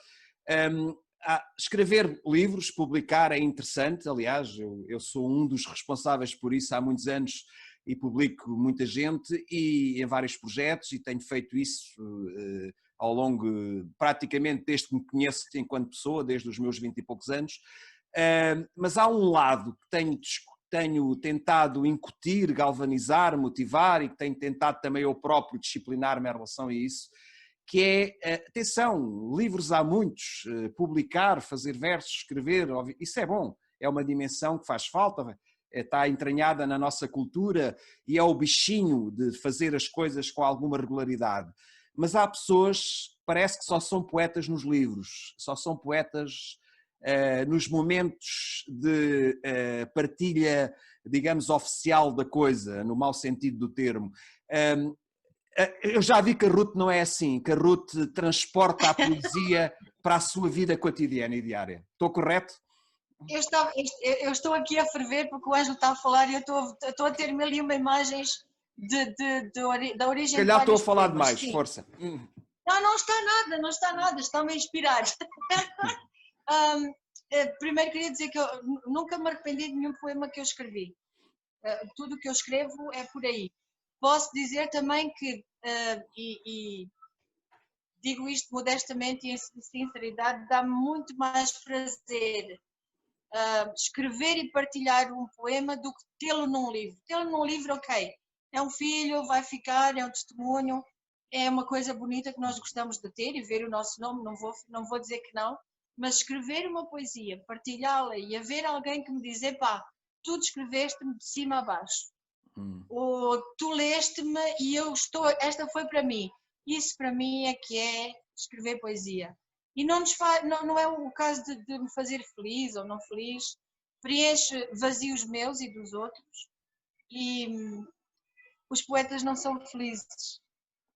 Escrever livros, publicar é interessante, aliás, eu sou um dos responsáveis por isso há muitos anos e publico muita gente e em vários projetos e tenho feito isso ao longo, praticamente desde que me conheço enquanto pessoa, desde os meus 20 e poucos anos, mas há um lado que tenho tentado incutir, galvanizar, motivar e que tenho tentado também eu próprio disciplinar-me em relação a isso, que é, atenção, livros há muitos, publicar, fazer versos, escrever, isso é bom, é uma dimensão que faz falta, está entranhada na nossa cultura e é o bichinho de fazer as coisas com alguma regularidade. Mas há pessoas, parece que só são poetas nos livros, só são poetas nos momentos de partilha, digamos, oficial da coisa, no mau sentido do termo. Eu já vi que a Ruth não é assim, que a Ruth transporta a poesia para a sua vida cotidiana e diária. Estou correto? Eu estou aqui a ferver porque o Ângelo está a falar e eu estou a ter mil e uma imagens da Se origem de calhar estou a vários falar poemas, demais, sim. força. Não, não está nada, não está nada, está-me a inspirar. Primeiro queria dizer que eu nunca me arrependi de nenhum poema que eu escrevi. Tudo o que eu escrevo é por aí. Posso dizer também que, e digo isto modestamente e em sinceridade, dá muito mais prazer escrever e partilhar um poema do que tê-lo num livro. Tê-lo num livro, ok, é um filho, vai ficar, é um testemunho, é uma coisa bonita que nós gostamos de ter e ver o nosso nome, não vou dizer que não, mas escrever uma poesia, partilhá-la e haver alguém que me diz, epá, tu descreveste-me de cima a baixo, ou tu leste-me e esta foi para mim. Isso para mim é que é escrever poesia. E não é o caso de me fazer feliz ou não feliz, preenche vazios meus e dos outros. E os poetas não são felizes,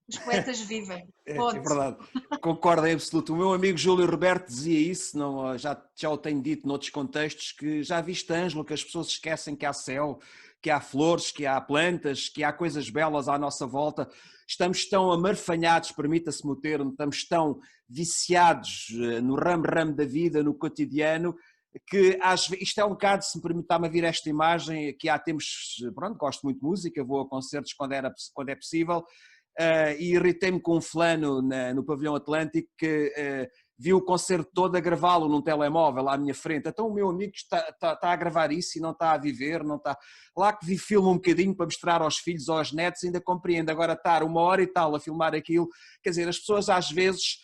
os poetas vivem. É Ponto. verdade, concordo em absoluto. O meu amigo Júlio Roberto dizia isso, não, já o tenho dito noutros contextos, que já viste, Ângelo, que as pessoas esquecem que há céu, que há flores, que há plantas, que há coisas belas à nossa volta. Estamos tão amarfanhados, permita-se-me o termo, estamos tão viciados no ramo-ramo da vida, no cotidiano, que isto é um bocado, se me permitir-me vir esta imagem, que há tempos, pronto, gosto muito de música, vou a concertos quando é possível, e irritei-me com um fulano no pavilhão Atlântico que viu o concerto todo a gravá-lo num telemóvel à minha frente. Então o meu amigo está a gravar isso e não está a viver, não está... Lá que vi filme um bocadinho para mostrar aos filhos ou aos netos, ainda compreendo. Agora estar 1 hora e tal a filmar aquilo, quer dizer, as pessoas às vezes...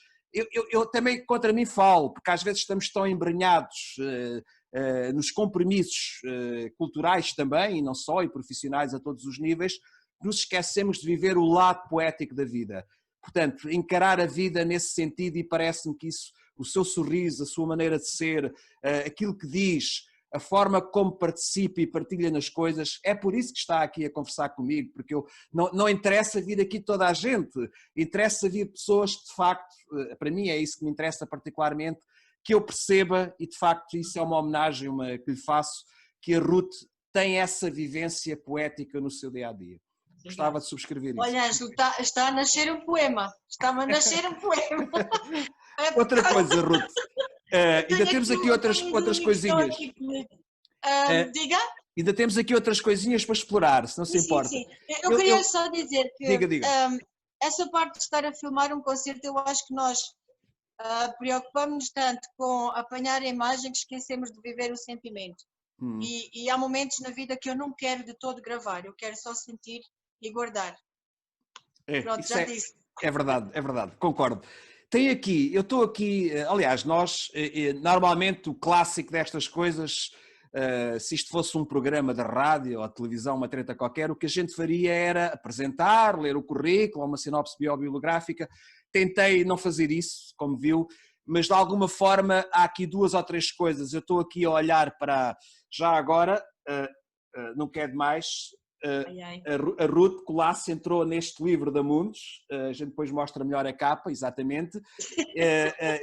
Eu também contra mim falo, porque às vezes estamos tão embrenhados nos compromissos culturais também, e não só, e profissionais a todos os níveis, nos esquecemos de viver o lado poético da vida. Portanto, encarar a vida nesse sentido, e parece-me que isso, o seu sorriso, a sua maneira de ser, aquilo que diz, a forma como participa e partilha nas coisas, é por isso que está aqui a conversar comigo, porque não interessa vir aqui toda a gente, interessa vir pessoas que de facto, para mim é isso que me interessa particularmente, que eu perceba, e de facto isso é uma homenagem que lhe faço, que a Ruth tem essa vivência poética no seu dia-a-dia. Gostava de subscrever isso. Olha, Ângelo, está a nascer um poema. Está-me a nascer um poema. Outra coisa, Ruth. Ainda temos aqui outras coisinhas. Diga? Ainda temos aqui outras coisinhas para explorar, se não se importa. Sim. Eu queria só dizer que diga. Essa parte de estar a filmar um concerto, eu acho que nós preocupamos-nos tanto com apanhar a imagem que esquecemos de viver o sentimento. E há momentos na vida que eu não quero de todo gravar, eu quero só sentir e guardar. Pronto, já disse. É verdade, concordo. Eu estou aqui, aliás, nós, normalmente o clássico destas coisas, se isto fosse um programa de rádio ou de televisão, uma treta qualquer, o que a gente faria era apresentar, ler o currículo, uma sinopse biográfica. Tentei não fazer isso, como viu, mas de alguma forma há aqui 2 ou 3 coisas. Eu estou aqui a olhar para, já agora, não quero mais, a Ruth Colasso entrou neste livro da Mundos, a gente depois mostra melhor a capa, exatamente,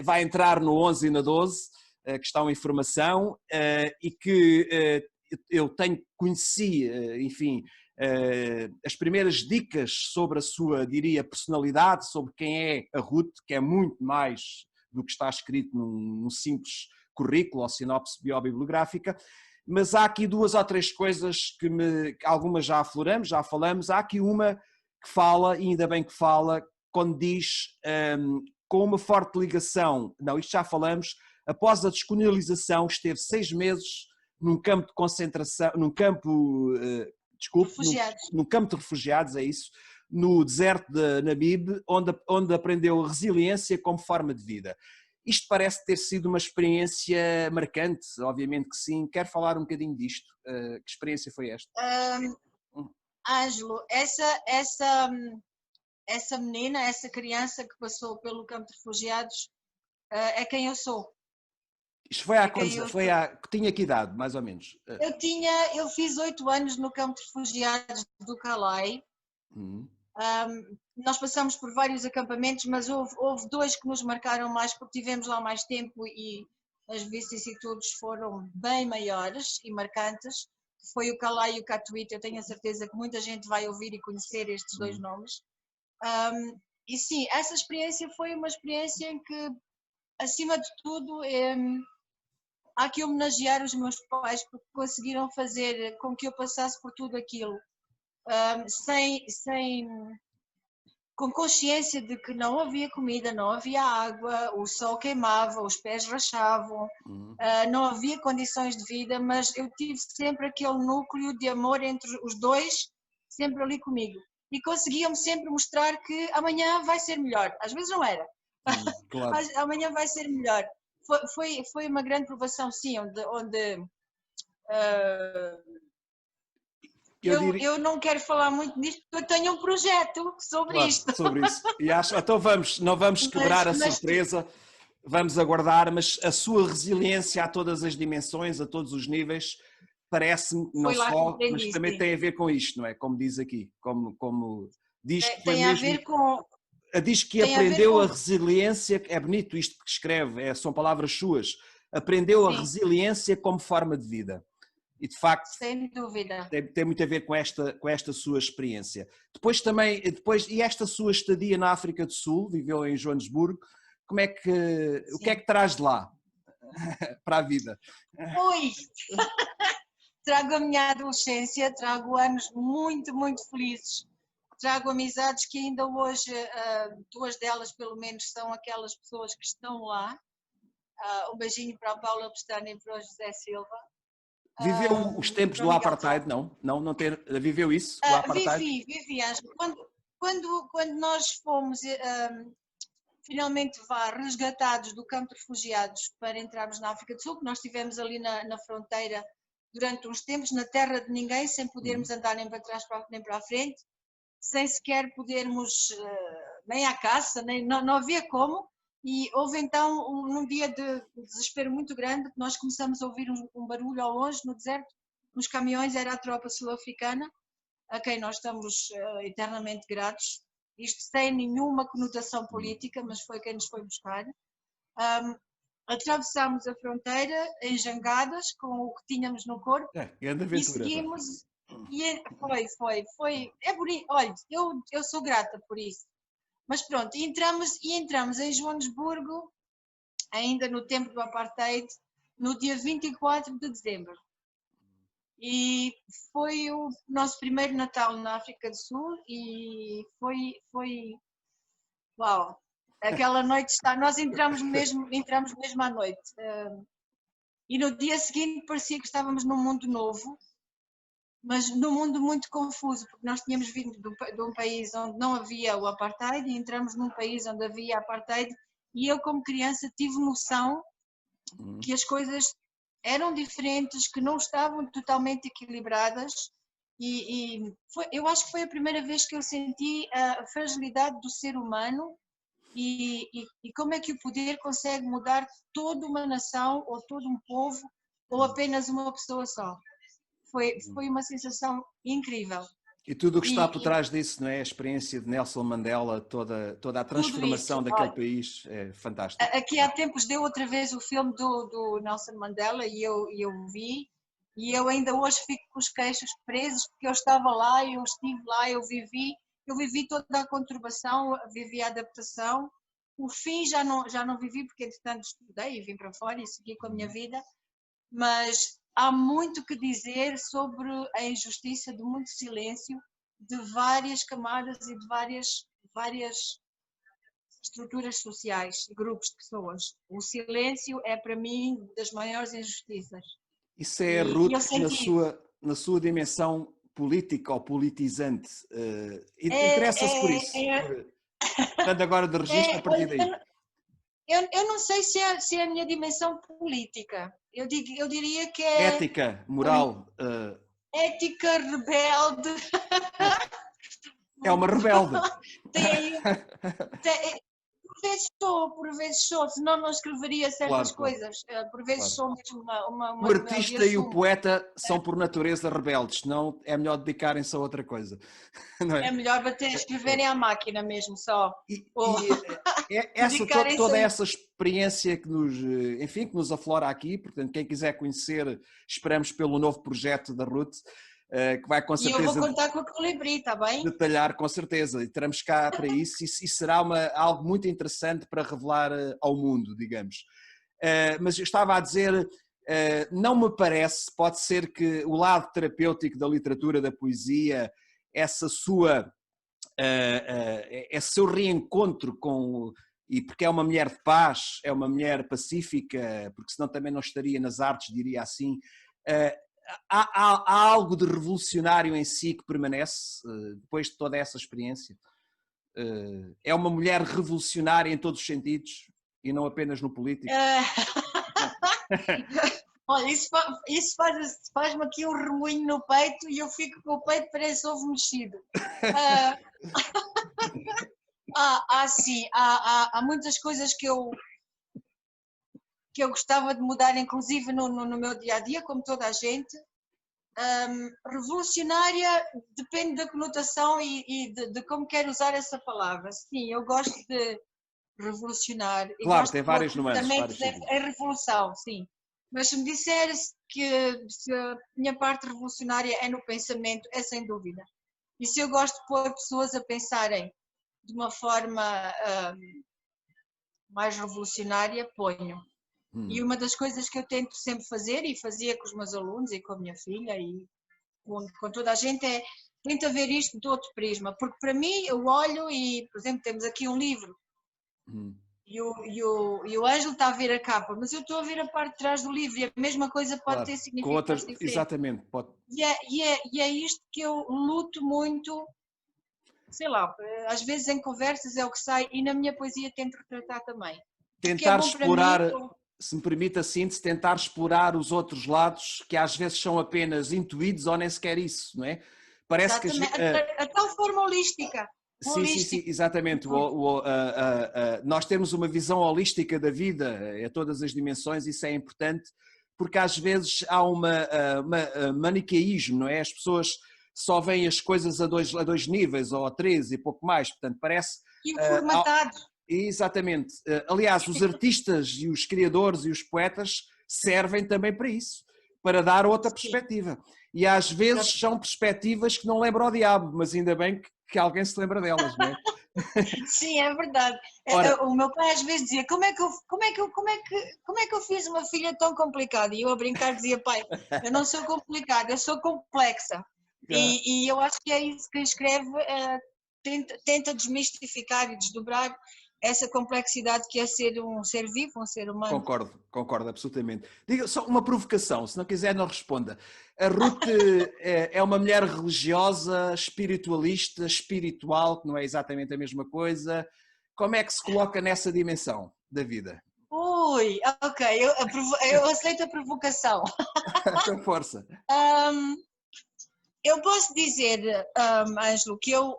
vai entrar no 11 e na 12, que estão em formação, e que eu conheci, enfim, as primeiras dicas sobre a sua, diria, personalidade, sobre quem é a Ruth, que é muito mais do que está escrito num simples currículo ou sinopse biobibliográfica. Mas há aqui 2 ou 3 coisas que algumas já afloramos, já falamos. Há aqui uma que fala, e ainda bem que fala, quando diz com uma forte ligação, não, isto já falamos, após a descolonialização esteve 6 meses num campo de concentração, num campo de refugiados, é isso, no deserto de Namibe, onde aprendeu a resiliência como forma de vida. Isto parece ter sido uma experiência marcante, obviamente que sim. Quero falar um bocadinho disto. Que experiência foi esta? Ângelo, essa menina, essa criança que passou pelo campo de refugiados é quem eu sou. Isto foi tinha que idade, mais ou menos? Eu fiz 8 anos no campo de refugiados do Calais. Nós passamos por vários acampamentos, mas houve 2 que nos marcaram mais porque tivemos lá mais tempo e as vicissitudes foram bem maiores e marcantes. Foi o Calais e o Katowice. Eu tenho a certeza que muita gente vai ouvir e conhecer estes 2 nomes. E sim, essa experiência foi uma experiência em que, acima de tudo, há que homenagear os meus pais porque conseguiram fazer com que eu passasse por tudo aquilo com consciência de que não havia comida, não havia água, o sol queimava, os pés rachavam, não havia condições de vida, mas eu tive sempre aquele núcleo de amor entre os 2, sempre ali comigo. E conseguiam-me sempre mostrar que amanhã vai ser melhor. Às vezes não era. Claro. Amanhã vai ser melhor. Foi uma grande provação, sim, onde eu não quero falar muito disto porque eu tenho um projeto sobre isto. Sobre isso. E então não vamos quebrar a surpresa, vamos aguardar, mas a sua resiliência a todas as dimensões, a todos os níveis, parece-me não só, mas também tem a ver com isto, não é? Como diz aqui, como diz que foi tem mesmo... a ver com... Diz que aprendeu a resiliência, é bonito isto que escreve, são palavras suas, aprendeu a resiliência como forma de vida. E de facto, sem dúvida, tem muito a ver com esta sua experiência. E esta sua estadia na África do Sul, viveu em Joanesburgo, o que é que traz de lá para a vida? Ui! Trago a minha adolescência, trago anos muito, muito felizes, trago amizades que ainda hoje, 2 delas pelo menos, são aquelas pessoas que estão lá. Um beijinho para a Paula Pestana e para o José Silva. Viveu os tempos do apartheid, viveu isso, do apartheid? Vivi, Ângelo. Quando nós fomos finalmente vá resgatados do campo de refugiados para entrarmos na África do Sul, que nós estivemos ali na fronteira durante uns tempos, na terra de ninguém, sem podermos andar nem para trás nem para a frente, sem sequer podermos nem à caça, nem, não havia como. E houve então num dia de desespero muito grande que nós começamos a ouvir um barulho ao longe no deserto, nos caminhões, era a tropa sul-africana, a quem nós estamos eternamente gratos, isto sem nenhuma conotação política, mas foi quem nos foi buscar. Atravessámos a fronteira em jangadas com o que tínhamos no corpo e seguimos. E foi. É bonito. Olha, eu sou grata por isso. Mas pronto, entramos em Joanesburgo, ainda no tempo do Apartheid, no dia 24 de dezembro. E foi o nosso primeiro Natal na África do Sul e foi uau! Aquela noite nós entramos mesmo à noite. E no dia seguinte parecia que estávamos num mundo novo, mas num mundo muito confuso, porque nós tínhamos vindo de um país onde não havia o apartheid e entramos num país onde havia apartheid, e eu como criança tive noção que as coisas eram diferentes, que não estavam totalmente equilibradas, eu acho que foi a primeira vez que eu senti a fragilidade do ser humano e como é que o poder consegue mudar toda uma nação ou todo um povo ou apenas uma pessoa só. Foi uma sensação incrível. E tudo o que está por trás disso, não é? A experiência de Nelson Mandela, toda a transformação daquele país é fantástica. Aqui há tempos deu outra vez o filme do Nelson Mandela e eu vi, e eu ainda hoje fico com os queixos presos porque eu estava lá, eu estive lá, eu vivi toda a conturbação, vivi a adaptação. O fim já não vivi porque entretanto estudei e vim para fora e segui com a minha vida, mas há muito que dizer sobre a injustiça de muito silêncio de várias camadas e de várias estruturas sociais, grupos de pessoas. O silêncio é para mim das maiores injustiças. Isso é a Ruth na sua dimensão política ou politizante. Interessa-se por isso. Portanto, agora de registro a partir daí. Eu não sei se é a minha dimensão política. Eu diria que é... Ética, moral. Ética, rebelde. É uma rebelde. Por vezes sou, senão não escreveria certas coisas. Por vezes sou mesmo uma o artista e o poeta são por natureza rebeldes, senão é melhor dedicarem-se a outra coisa. Não é? É melhor escreverem à máquina mesmo só. Toda essa experiência que nos aflora aqui, portanto, quem quiser conhecer, esperamos pelo novo projeto da Ruth, que vai com certeza... E eu vou contar com a Colibri, está bem? Detalhar, com certeza, e teremos cá para isso, e será algo muito interessante para revelar ao mundo, digamos. Mas eu estava a dizer, não me parece, pode ser que o lado terapêutico da literatura, da poesia, esse seu reencontro e porque é uma mulher de paz, é uma mulher pacífica, porque senão também não estaria nas artes, diria assim, há algo de revolucionário em si que permanece depois de toda essa experiência? É uma mulher revolucionária em todos os sentidos e não apenas no político? Olha, isso faz-me aqui um remoinho no peito e eu fico com o peito parece ovo mexido. Sim, há muitas coisas que eu gostava de mudar, inclusive no meu dia-a-dia, como toda a gente. Revolucionária depende da conotação e de como quero usar essa palavra. Sim, eu gosto de revolucionar. Claro, tem várias nuances. É revolução, sim. Mas se me disseres que se a minha parte revolucionária é no pensamento, é sem dúvida. E se eu gosto de pôr pessoas a pensarem de uma forma mais revolucionária, ponho. E uma das coisas que eu tento sempre fazer, e fazia com os meus alunos e com a minha filha e com toda a gente, é tenta ver isto de outro prisma. Porque para mim, eu olho e, por exemplo, temos aqui um livro e o Ângelo está a ver a capa, mas eu estou a ver a parte de trás do livro e a mesma coisa pode ter significados diferentes. Exatamente. E é isto que eu luto muito sei lá, às vezes em conversas é o que sai e na minha poesia tento retratar também. Tentar explorar, se me permite a síntese, tentar explorar os outros lados que às vezes são apenas intuídos ou nem sequer isso, não é? Parece que a tal forma holística. Sim, exatamente. Nós temos uma visão holística da vida, a todas as dimensões, isso é importante, porque às vezes há uma maniqueísmo, não é? As pessoas só veem as coisas a dois níveis ou a três e pouco mais, portanto parece... E formatado. Exatamente. Aliás, os artistas e os criadores e os poetas servem também para isso, para dar outra perspectiva. E às vezes são perspectivas que não lembram ao diabo, mas ainda bem que alguém se lembra delas, não é? Sim, é verdade. Ora, o meu pai às vezes dizia, como é que eu fiz uma filha tão complicada? E eu a brincar dizia, pai, eu não sou complicada, eu sou complexa. E eu acho que é isso que escreve, tenta desmistificar e desdobrar essa complexidade que é ser um ser vivo, um ser humano. Concordo absolutamente. Diga só uma provocação, se não quiser não responda. A Ruth é uma mulher religiosa, espiritualista, espiritual, que não é exatamente a mesma coisa. Como é que se coloca nessa dimensão da vida? Ui, ok, eu aceito a provocação. Com força. Eu posso dizer, Ângelo, que eu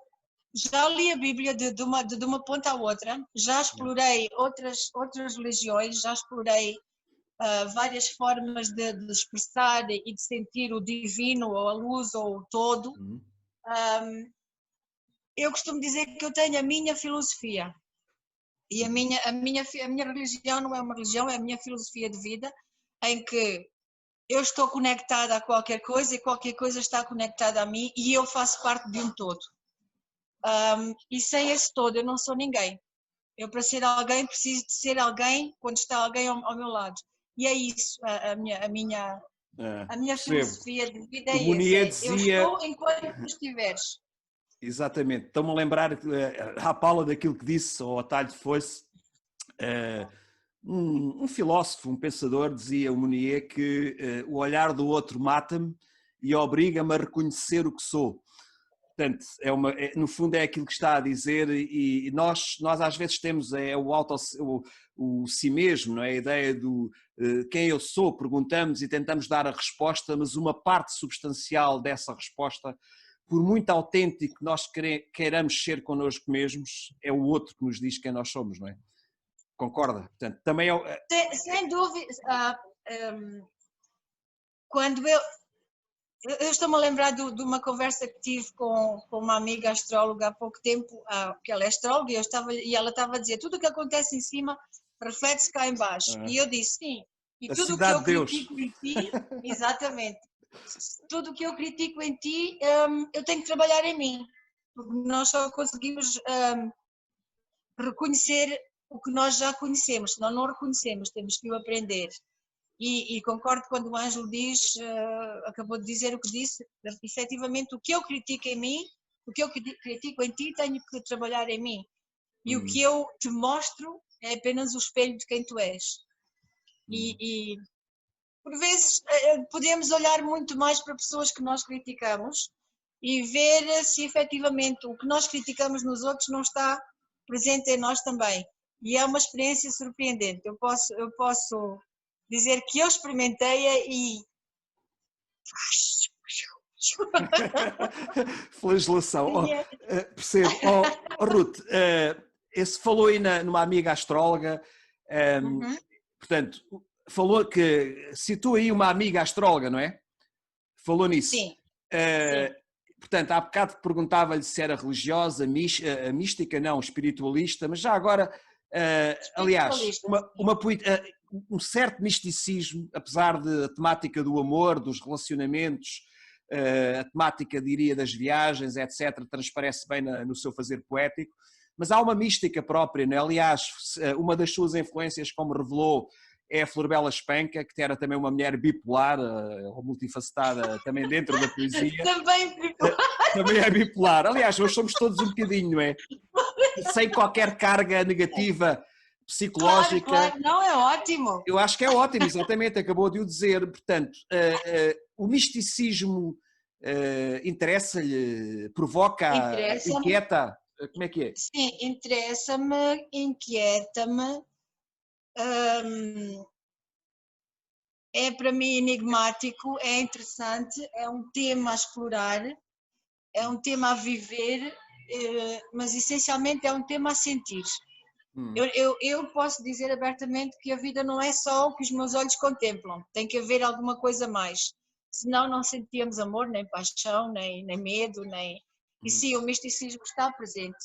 já li a Bíblia de uma ponta à outra, já explorei outras religiões, já explorei várias formas de expressar e de sentir o divino, ou a luz, ou o todo. Eu costumo dizer que eu tenho a minha filosofia. E a minha religião não é uma religião, é a minha filosofia de vida, em que eu estou conectada a qualquer coisa e qualquer coisa está conectada a mim e eu faço parte de um todo. E sem esse todo eu não sou ninguém. Eu, para ser alguém, preciso de ser alguém quando está alguém ao meu lado. E é isso, a minha filosofia de vida é essa. Eu estou enquanto tu estiveres. Exatamente. Estou-me a lembrar, à pala daquilo que disse, ou a talho de foice, um filósofo, um pensador, dizia, o Mounier, que o olhar do outro mata-me e obriga-me a reconhecer o que sou. Portanto, no fundo é aquilo que está a dizer e nós às vezes temos o si mesmo, não é? A ideia do quem eu sou, perguntamos e tentamos dar a resposta, mas uma parte substancial dessa resposta, por muito autêntico que nós queiramos ser connosco mesmos, é o outro que nos diz quem nós somos, não é? Concorda? Portanto, também Sem dúvida, quando eu estou-me a lembrar de uma conversa que tive com uma amiga astróloga há pouco tempo, que ela é astróloga, e ela estava a dizer, tudo o que acontece em cima reflete-se cá em baixo. E eu disse, sim, e tudo o que eu critico em ti, exatamente, tudo o que eu critico em ti, eu tenho que trabalhar em mim, porque nós só conseguimos reconhecer o que nós já conhecemos, senão não reconhecemos, temos que o aprender. E concordo quando o Ângelo diz, acabou de dizer o que disse, efetivamente o que eu critico em mim, o que eu critico em ti, tenho que trabalhar em mim. E o que eu te mostro é apenas o espelho de quem tu és. E por vezes podemos olhar muito mais para pessoas que nós criticamos e ver se efetivamente o que nós criticamos nos outros não está presente em nós também. E é uma experiência surpreendente. Eu posso dizer que eu experimentei e... Flagelação. Percebo. Ruth, esse falou aí numa amiga astróloga, portanto, falou que citou aí uma amiga astróloga, não é? Falou nisso. Sim. Portanto, há bocado perguntava-lhe se era religiosa, mística, não, espiritualista, mas já agora, aliás, um certo misticismo, apesar de a temática do amor, dos relacionamentos, a temática, diria, das viagens, etc., transparece bem no seu fazer poético, mas há uma mística própria, não é? Aliás, uma das suas influências, como revelou, é a Florbela Espanca, que era também uma mulher bipolar, ou multifacetada também dentro da poesia. Também é bipolar. Aliás, nós somos todos um bocadinho, não é? Sem qualquer carga negativa psicológica. Claro, não, é ótimo. Eu acho que é ótimo, exatamente, acabou de o dizer. Portanto, o misticismo Interessa-lhe? Provoca? Interessa-me. Inquieta? Como é que é? Sim, interessa-me, inquieta-me, é para mim enigmático, é interessante, é um tema a explorar, é um tema a viver, mas essencialmente é um tema a sentir. Eu posso dizer abertamente que a vida não é só o que os meus olhos contemplam, tem que haver alguma coisa mais, senão não sentíamos amor, nem paixão, nem medo, nem... E sim, o misticismo está presente,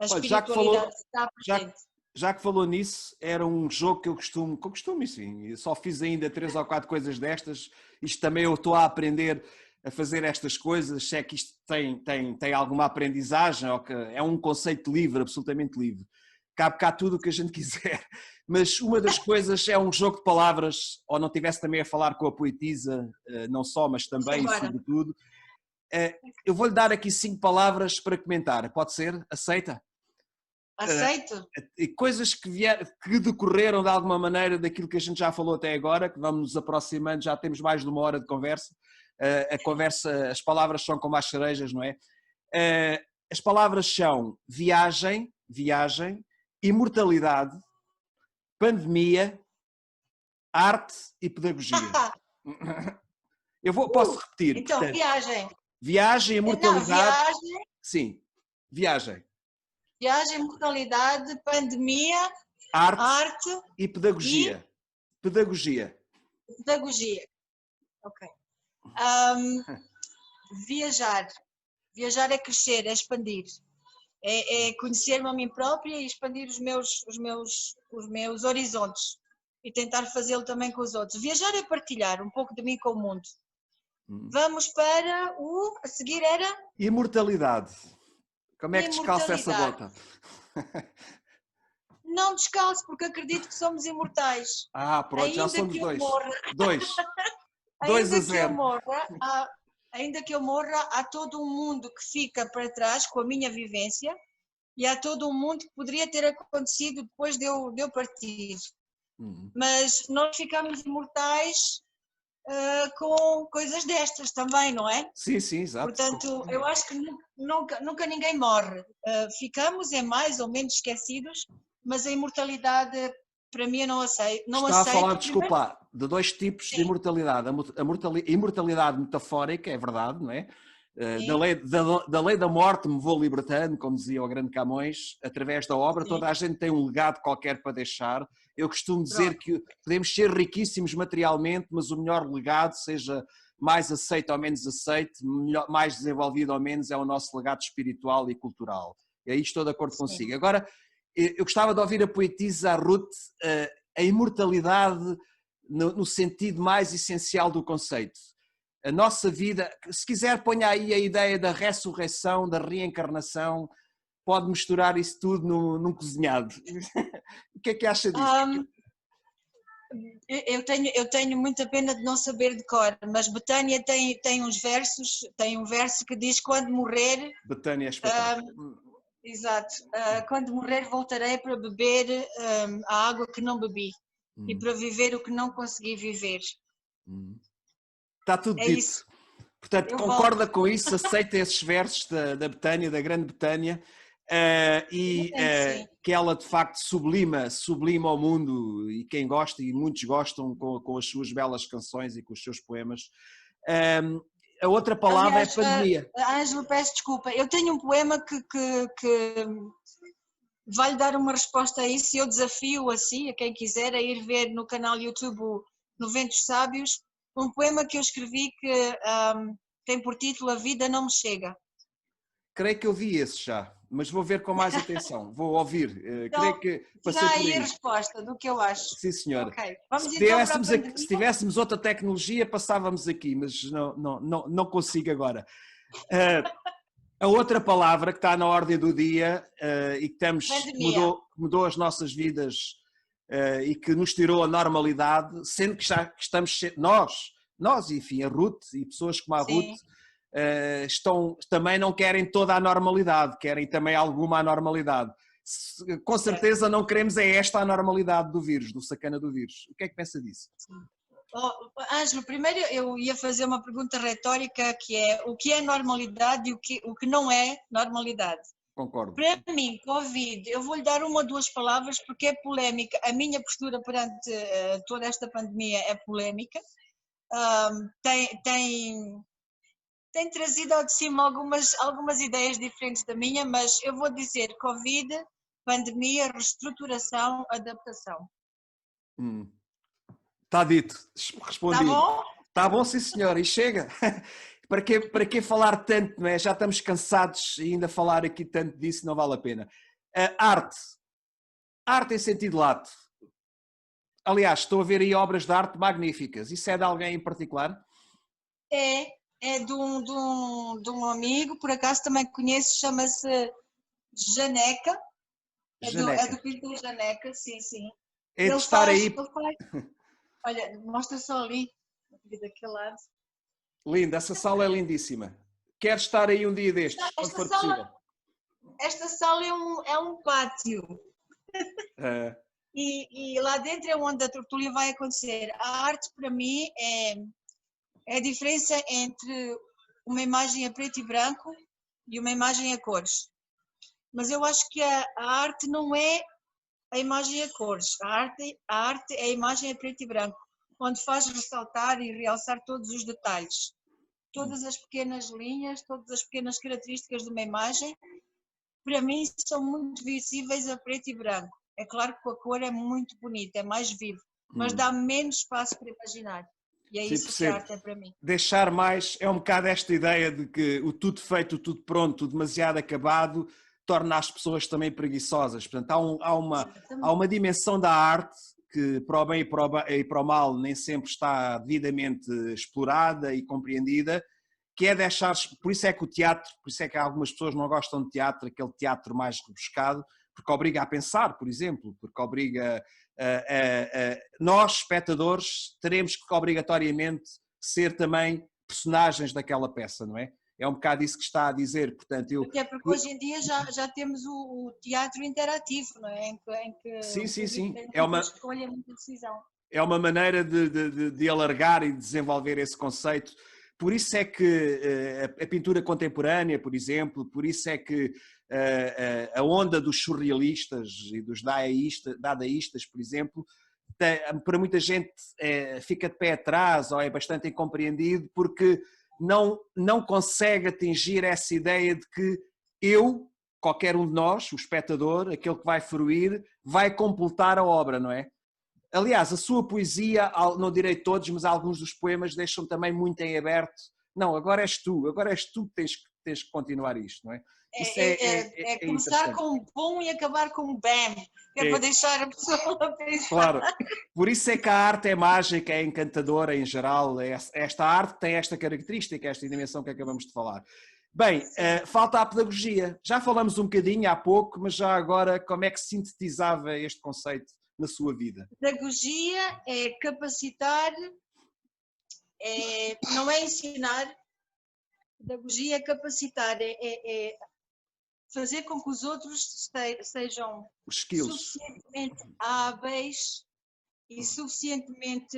a Olha, espiritualidade está presente. já que falou nisso, era um jogo que eu costumo, sim, só fiz ainda 3 ou 4 coisas destas, isto também eu estou a aprender a fazer estas coisas, se é que isto tem alguma aprendizagem, ou que é um conceito livre, absolutamente livre. Cabe cá tudo o que a gente quiser, mas uma das coisas é um jogo de palavras, ou não estivesse também a falar com a poetisa, não só, mas também e sobretudo. Eu vou-lhe dar aqui 5 palavras para comentar, pode ser? Aceita? Aceito? Coisas que decorreram de alguma maneira daquilo que a gente já falou até agora, que vamos nos aproximando, já temos mais de 1 hora de conversa. A conversa, as palavras são como as cerejas, não é? As palavras são viagem, imortalidade, pandemia, arte e pedagogia. Posso repetir. Então, portanto, viagem. Viagem, imortalidade. Não, viagem. Sim, viagem. Viagem, imortalidade, pandemia, arte e pedagogia. Pedagogia. Ok. Viajar. Viajar é crescer, é expandir. É conhecer-me a mim própria e expandir os meus horizontes. E tentar fazê-lo também com os outros. Viajar é partilhar um pouco de mim com o mundo. Vamos para a seguir era? Imortalidade. Como é que descalça essa bota? Não descalço, porque acredito que somos imortais. Pronto, ainda já somos que 2. Morra, 2-0. Ainda que eu morra, há todo um mundo que fica para trás com a minha vivência e há todo um mundo que poderia ter acontecido depois de eu partir. Mas nós ficamos imortais com coisas destas também, não é? Sim, exato. Portanto, eu acho que nunca ninguém morre. Ficamos mais ou menos esquecidos, mas a imortalidade, para mim, eu não aceito. Está a falar, desculpa, de 2 tipos de imortalidade. A imortalidade metafórica, é verdade, não é? Da lei da morte me vou libertando, como dizia o grande Camões, através da obra. Toda a gente tem um legado qualquer para deixar. Eu costumo dizer que podemos ser riquíssimos materialmente, mas o melhor legado, seja mais aceito ou menos aceito, mais desenvolvido ou menos, é o nosso legado espiritual e cultural. E aí estou de acordo consigo. Agora, eu gostava de ouvir a poetisa Ruth, a imortalidade no sentido mais essencial do conceito. A nossa vida, se quiser ponha aí a ideia da ressurreição, da reencarnação, pode misturar isso tudo num cozinhado. O que é que acha disso? Eu tenho muita pena de não saber de cor, mas Betânia tem uns versos, tem um verso que diz: quando morrer... Betânia é espetáculo. Exato. Quando morrer voltarei para beber a água que não bebi e para viver o que não consegui viver. Está tudo dito. Isso. Portanto, concorda com isso, aceita esses versos da Betânia, da grande Betânia, que ela de facto sublima o mundo, e quem gosta, e muitos gostam, com as suas belas canções e com os seus poemas. A outra palavra, aliás, é pandemia. Ângelo, peço desculpa, eu tenho um poema que vai-lhe dar uma resposta a isso, e eu desafio assim a quem quiser a ir ver no canal YouTube No Ventos Sábios, um poema que eu escrevi que tem por título A Vida Não Me Chega. Creio que eu vi esse já, mas vou ver com mais atenção, vou ouvir. Então, creio que passei por aí a resposta do que eu acho. Sim, senhora. Okay. Vamos se tivéssemos outra tecnologia, passávamos aqui, mas não consigo agora. A outra palavra que está na ordem do dia e que mudou as nossas vidas e que nos tirou a normalidade, sendo que já estamos nós, enfim, a Ruth e pessoas como a Ruth, também não querem toda a normalidade, querem também alguma anormalidade. Com certeza não queremos esta a normalidade do vírus, do sacana do vírus. O que é que pensa disso? Oh, Ângelo, primeiro eu ia fazer uma pergunta retórica que é o que é normalidade e o que não é normalidade. Concordo. Para mim, Covid, eu vou-lhe dar uma ou duas palavras porque é polémica. A minha postura perante toda esta pandemia é polémica. Tem trazido ao de cima algumas ideias diferentes da minha, mas eu vou dizer Covid, pandemia, reestruturação, adaptação. Está dito, Tá respondido. bom? Está bom, sim senhor, e chega. Para que falar tanto, não é? Já estamos cansados e ainda falar aqui tanto disso não vale a pena. Arte. Arte em sentido lato. Aliás, estou a ver aí obras de arte magníficas. Isso é de alguém em particular? É de um amigo, por acaso também conheço, chama-se Janeca. É Janeca. do pintor Janeca, sim, sim. É de estar aí. Olha, mostra só ali, daquele lado. Linda, essa sala é lindíssima. Quero estar aí um dia destes, quando for possível. Esta sala é um pátio. E lá dentro é onde a tertúlia vai acontecer. A arte, para mim, é a diferença entre uma imagem a preto e branco e uma imagem a cores. Mas eu acho que a arte não é a imagem a cores. A arte é a imagem a preto e branco, onde faz ressaltar e realçar todos os detalhes. Todas as pequenas linhas, todas as pequenas características de uma imagem, para mim são muito visíveis a preto e branco. É claro que a cor é muito bonita, é mais vivo, mas dá menos espaço para imaginar. E é Sim, isso que percebo. a arte é para mim. Deixar mais, é um bocado esta ideia de que o tudo feito, o tudo pronto, o demasiado acabado, torna as pessoas também preguiçosas. Portanto, há uma dimensão da arte que para o bem e para o mal nem sempre está devidamente explorada e compreendida, que é deixar, por isso é que o teatro, por isso é que algumas pessoas não gostam de teatro, aquele teatro mais rebuscado, porque obriga a pensar, por exemplo, porque obriga nós, espectadores, teremos que obrigatoriamente ser também personagens daquela peça, não é? É um bocado isso que está a dizer, portanto... Até porque hoje em dia já temos o teatro interativo, não é? Em que Sim, o sim, público sim. tem muita escolha, muita decisão. É uma maneira de alargar e desenvolver esse conceito. Por isso é que a pintura contemporânea, por exemplo, por isso é que a onda dos surrealistas e dos dadaístas, por exemplo, para muita gente fica de pé atrás ou é bastante incompreendido porque não consegue atingir essa ideia de que qualquer um de nós, o espectador, aquele que vai fruir, vai completar a obra, não é? Aliás, a sua poesia, não direi todos, mas alguns dos poemas deixam também muito em aberto. Não, agora és tu que tens que continuar isto, não é? Isso é começar com um bom e acabar com um bam, que é para deixar a pessoa a pensar. Claro, por isso é que a arte é mágica, é encantadora em geral, esta arte tem esta característica, esta dimensão que acabamos de falar. Bem, falta a pedagogia. Já falamos um bocadinho há pouco, mas já agora como é que sintetizava este conceito na sua vida? Pedagogia é capacitar, não é ensinar. Pedagogia é capacitar, é fazer com que os outros sejam suficientemente hábeis e suficientemente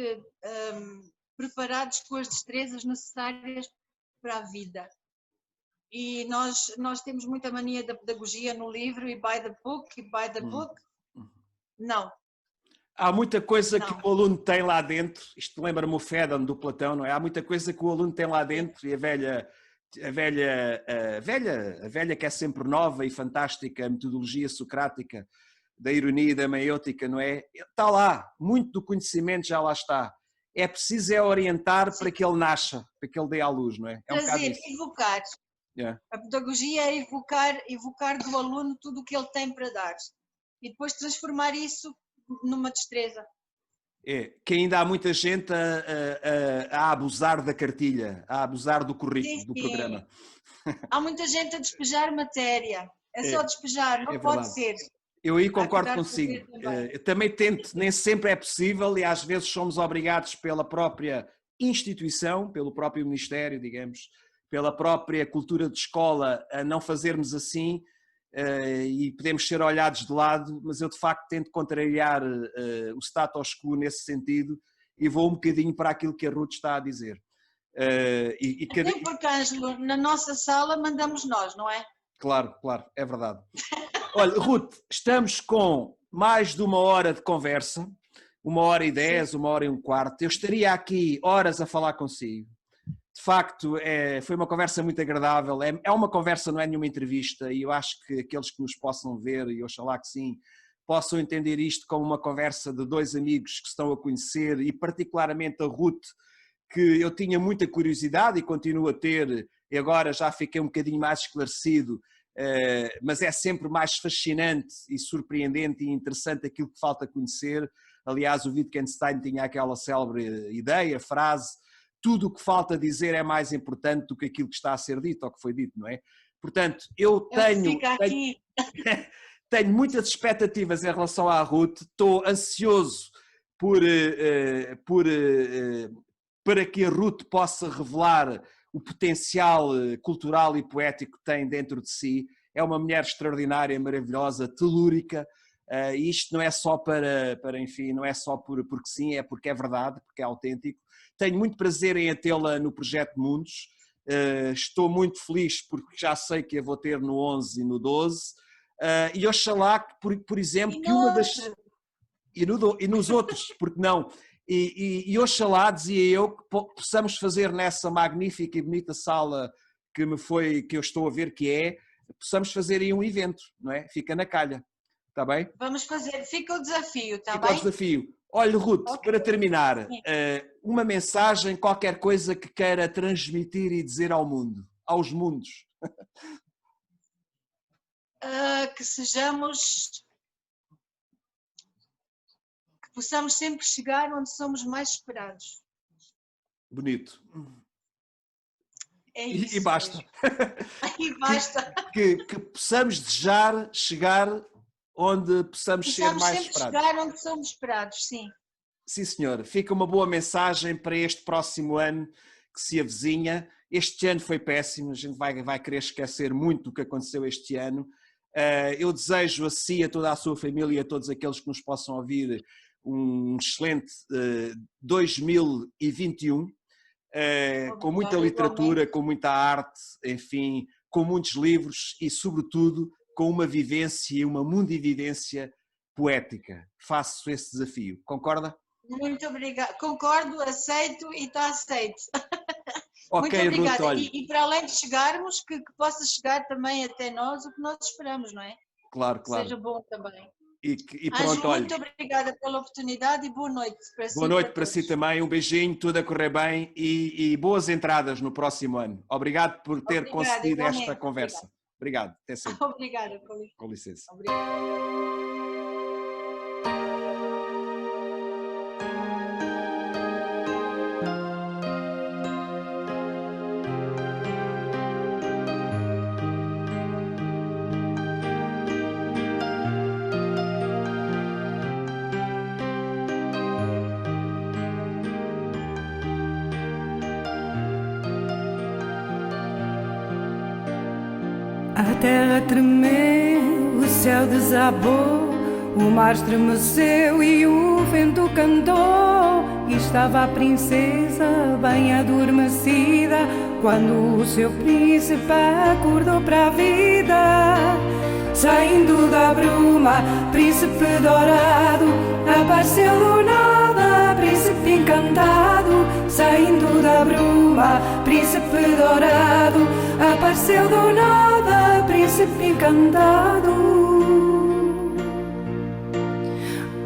preparados com as destrezas necessárias para a vida. E nós temos muita mania da pedagogia no livro e by the book. Não. Há muita coisa que o aluno tem lá dentro, isto lembra-me o Fédon do Platão, não é? Há muita coisa que o aluno tem lá dentro e a velha que é sempre nova e fantástica, a metodologia socrática da ironia e da meiótica, não é? Está lá, muito do conhecimento já lá está. É preciso orientar para que ele nasça, para que ele dê à luz, não é? Trazer, evocar. Yeah. A pedagogia é evocar do aluno tudo o que ele tem para dar e depois transformar isso numa destreza. Que ainda há muita gente a abusar da cartilha, a abusar do currículo, sim, do programa. Há muita gente a despejar matéria, só despejar, não pode ser. Eu aí concordo consigo. Eu também tento, nem sempre é possível e às vezes somos obrigados pela própria instituição, pelo próprio Ministério, digamos, pela própria cultura de escola a não fazermos assim e podemos ser olhados de lado, mas eu de facto tento contrariar o status quo nesse sentido e vou um bocadinho para aquilo que a Ruth está a dizer. Até porque, Ângelo, na nossa sala mandamos nós, não é? Claro, claro, é verdade. Olha, Ruth, estamos com mais de 1 hora de conversa, 1h10, 1h15. Eu estaria aqui horas a falar consigo. De facto, foi uma conversa muito agradável. É uma conversa, não é nenhuma entrevista, e eu acho que aqueles que nos possam ver, e oxalá que sim, possam entender isto como uma conversa de dois amigos que se estão a conhecer, e particularmente a Ruth, que eu tinha muita curiosidade e continuo a ter, e agora já fiquei um bocadinho mais esclarecido, mas é sempre mais fascinante e surpreendente e interessante aquilo que falta conhecer. Aliás, o Wittgenstein tinha aquela célebre ideia, frase: tudo o que falta dizer é mais importante do que aquilo que está a ser dito ou que foi dito, não é? Portanto, eu tenho muitas expectativas em relação à Ruth, estou ansioso para que a Ruth possa revelar o potencial cultural e poético que tem dentro de si. É uma mulher extraordinária, maravilhosa, telúrica, e isto não é só enfim, não é só porque sim, é porque é verdade, porque é autêntico. Tenho muito prazer em tê-la no Projeto Mundos, estou muito feliz porque já sei que a vou ter no 11 e no 12, e oxalá que, por exemplo, que uma das... E nos outros, porque não? E oxalá, dizia eu, que possamos fazer nessa magnífica e bonita sala que eu estou a ver possamos fazer aí um evento, não é? Fica na calha, está bem? Vamos fazer, fica o desafio, está bem? Fica o desafio. Olha, Ruth, para terminar, uma mensagem, qualquer coisa que queira transmitir e dizer ao mundo, aos mundos. Que possamos sempre chegar onde somos mais esperados. Bonito. É isso. E basta. E basta. Que possamos desejar chegar onde possamos ser mais sempre esperados. Chegar onde somos esperados, sim. Sim, senhor. Fica uma boa mensagem para este próximo ano que se avizinha. Este ano foi péssimo, a gente vai querer esquecer muito do que aconteceu este ano. Eu desejo a si, a toda a sua família, a todos aqueles que nos possam ouvir, um excelente 2021, com muita literatura, com muita arte, enfim, com muitos livros e, sobretudo, com uma vivência e uma mundivivência poética. Faço esse desafio. Concorda? Muito obrigada. Concordo, aceito e está aceito. Ok, muito obrigada. Ruth, e para além de chegarmos, que possa chegar também até nós o que nós esperamos, não é? Claro, claro. Que seja bom também. E pronto, olha. Muito obrigada pela oportunidade e boa noite para si. Boa noite para si também, um beijinho, tudo a correr bem e boas entradas no próximo ano. Obrigado por ter concedido esta conversa. Obrigado, até sempre. Obrigada, com licença. Obrigada. A terra tremeu, o céu desabou, o mar estremeceu e o vento cantou. E estava a princesa bem adormecida, quando o seu príncipe acordou para a vida. Saindo da bruma, príncipe dourado, apareceu do nada, príncipe encantado. Saindo da bruma, príncipe dourado, apareceu do nada, príncipe encantado.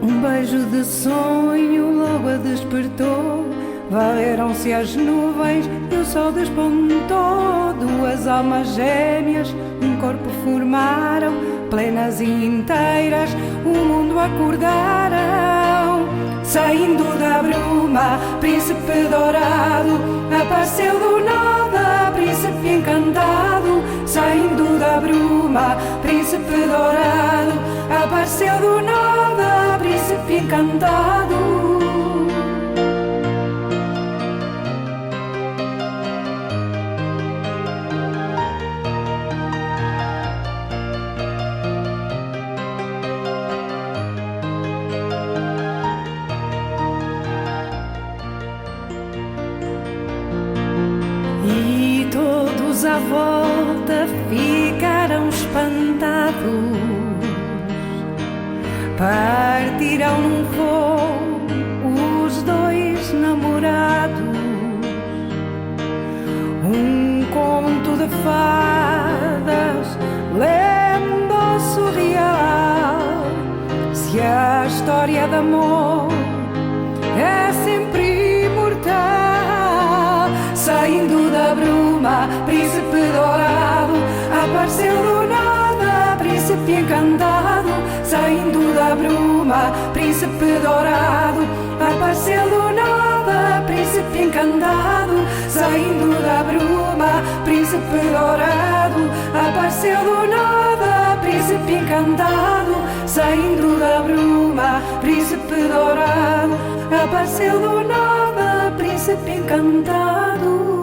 Um beijo de sonho logo a despertou, varreram-se as nuvens e o sol despontou. Duas almas gêmeas, um corpo formaram, plenas e inteiras, o mundo acordaram. Saindo da bruma, príncipe dourado, apareceu do nada, príncipe encantado. Saindo da bruma, príncipe dourado, apareceu do nada, príncipe encantado. à volta ficaram espantados, partiram num voo os dois namorados. Um conto de fadas, lenda surreal. Se a história de amor é sempre imortal, saindo da bruma, príncipe dourado, apareceu do nada, príncipe encantado. Saindo da bruma, príncipe dourado, apareceu do nada, príncipe encantado. Saindo da bruma, príncipe dourado, apareceu do nada, príncipe encantado. Saindo da bruma, príncipe dourado, apareceu do nada, príncipe encantado.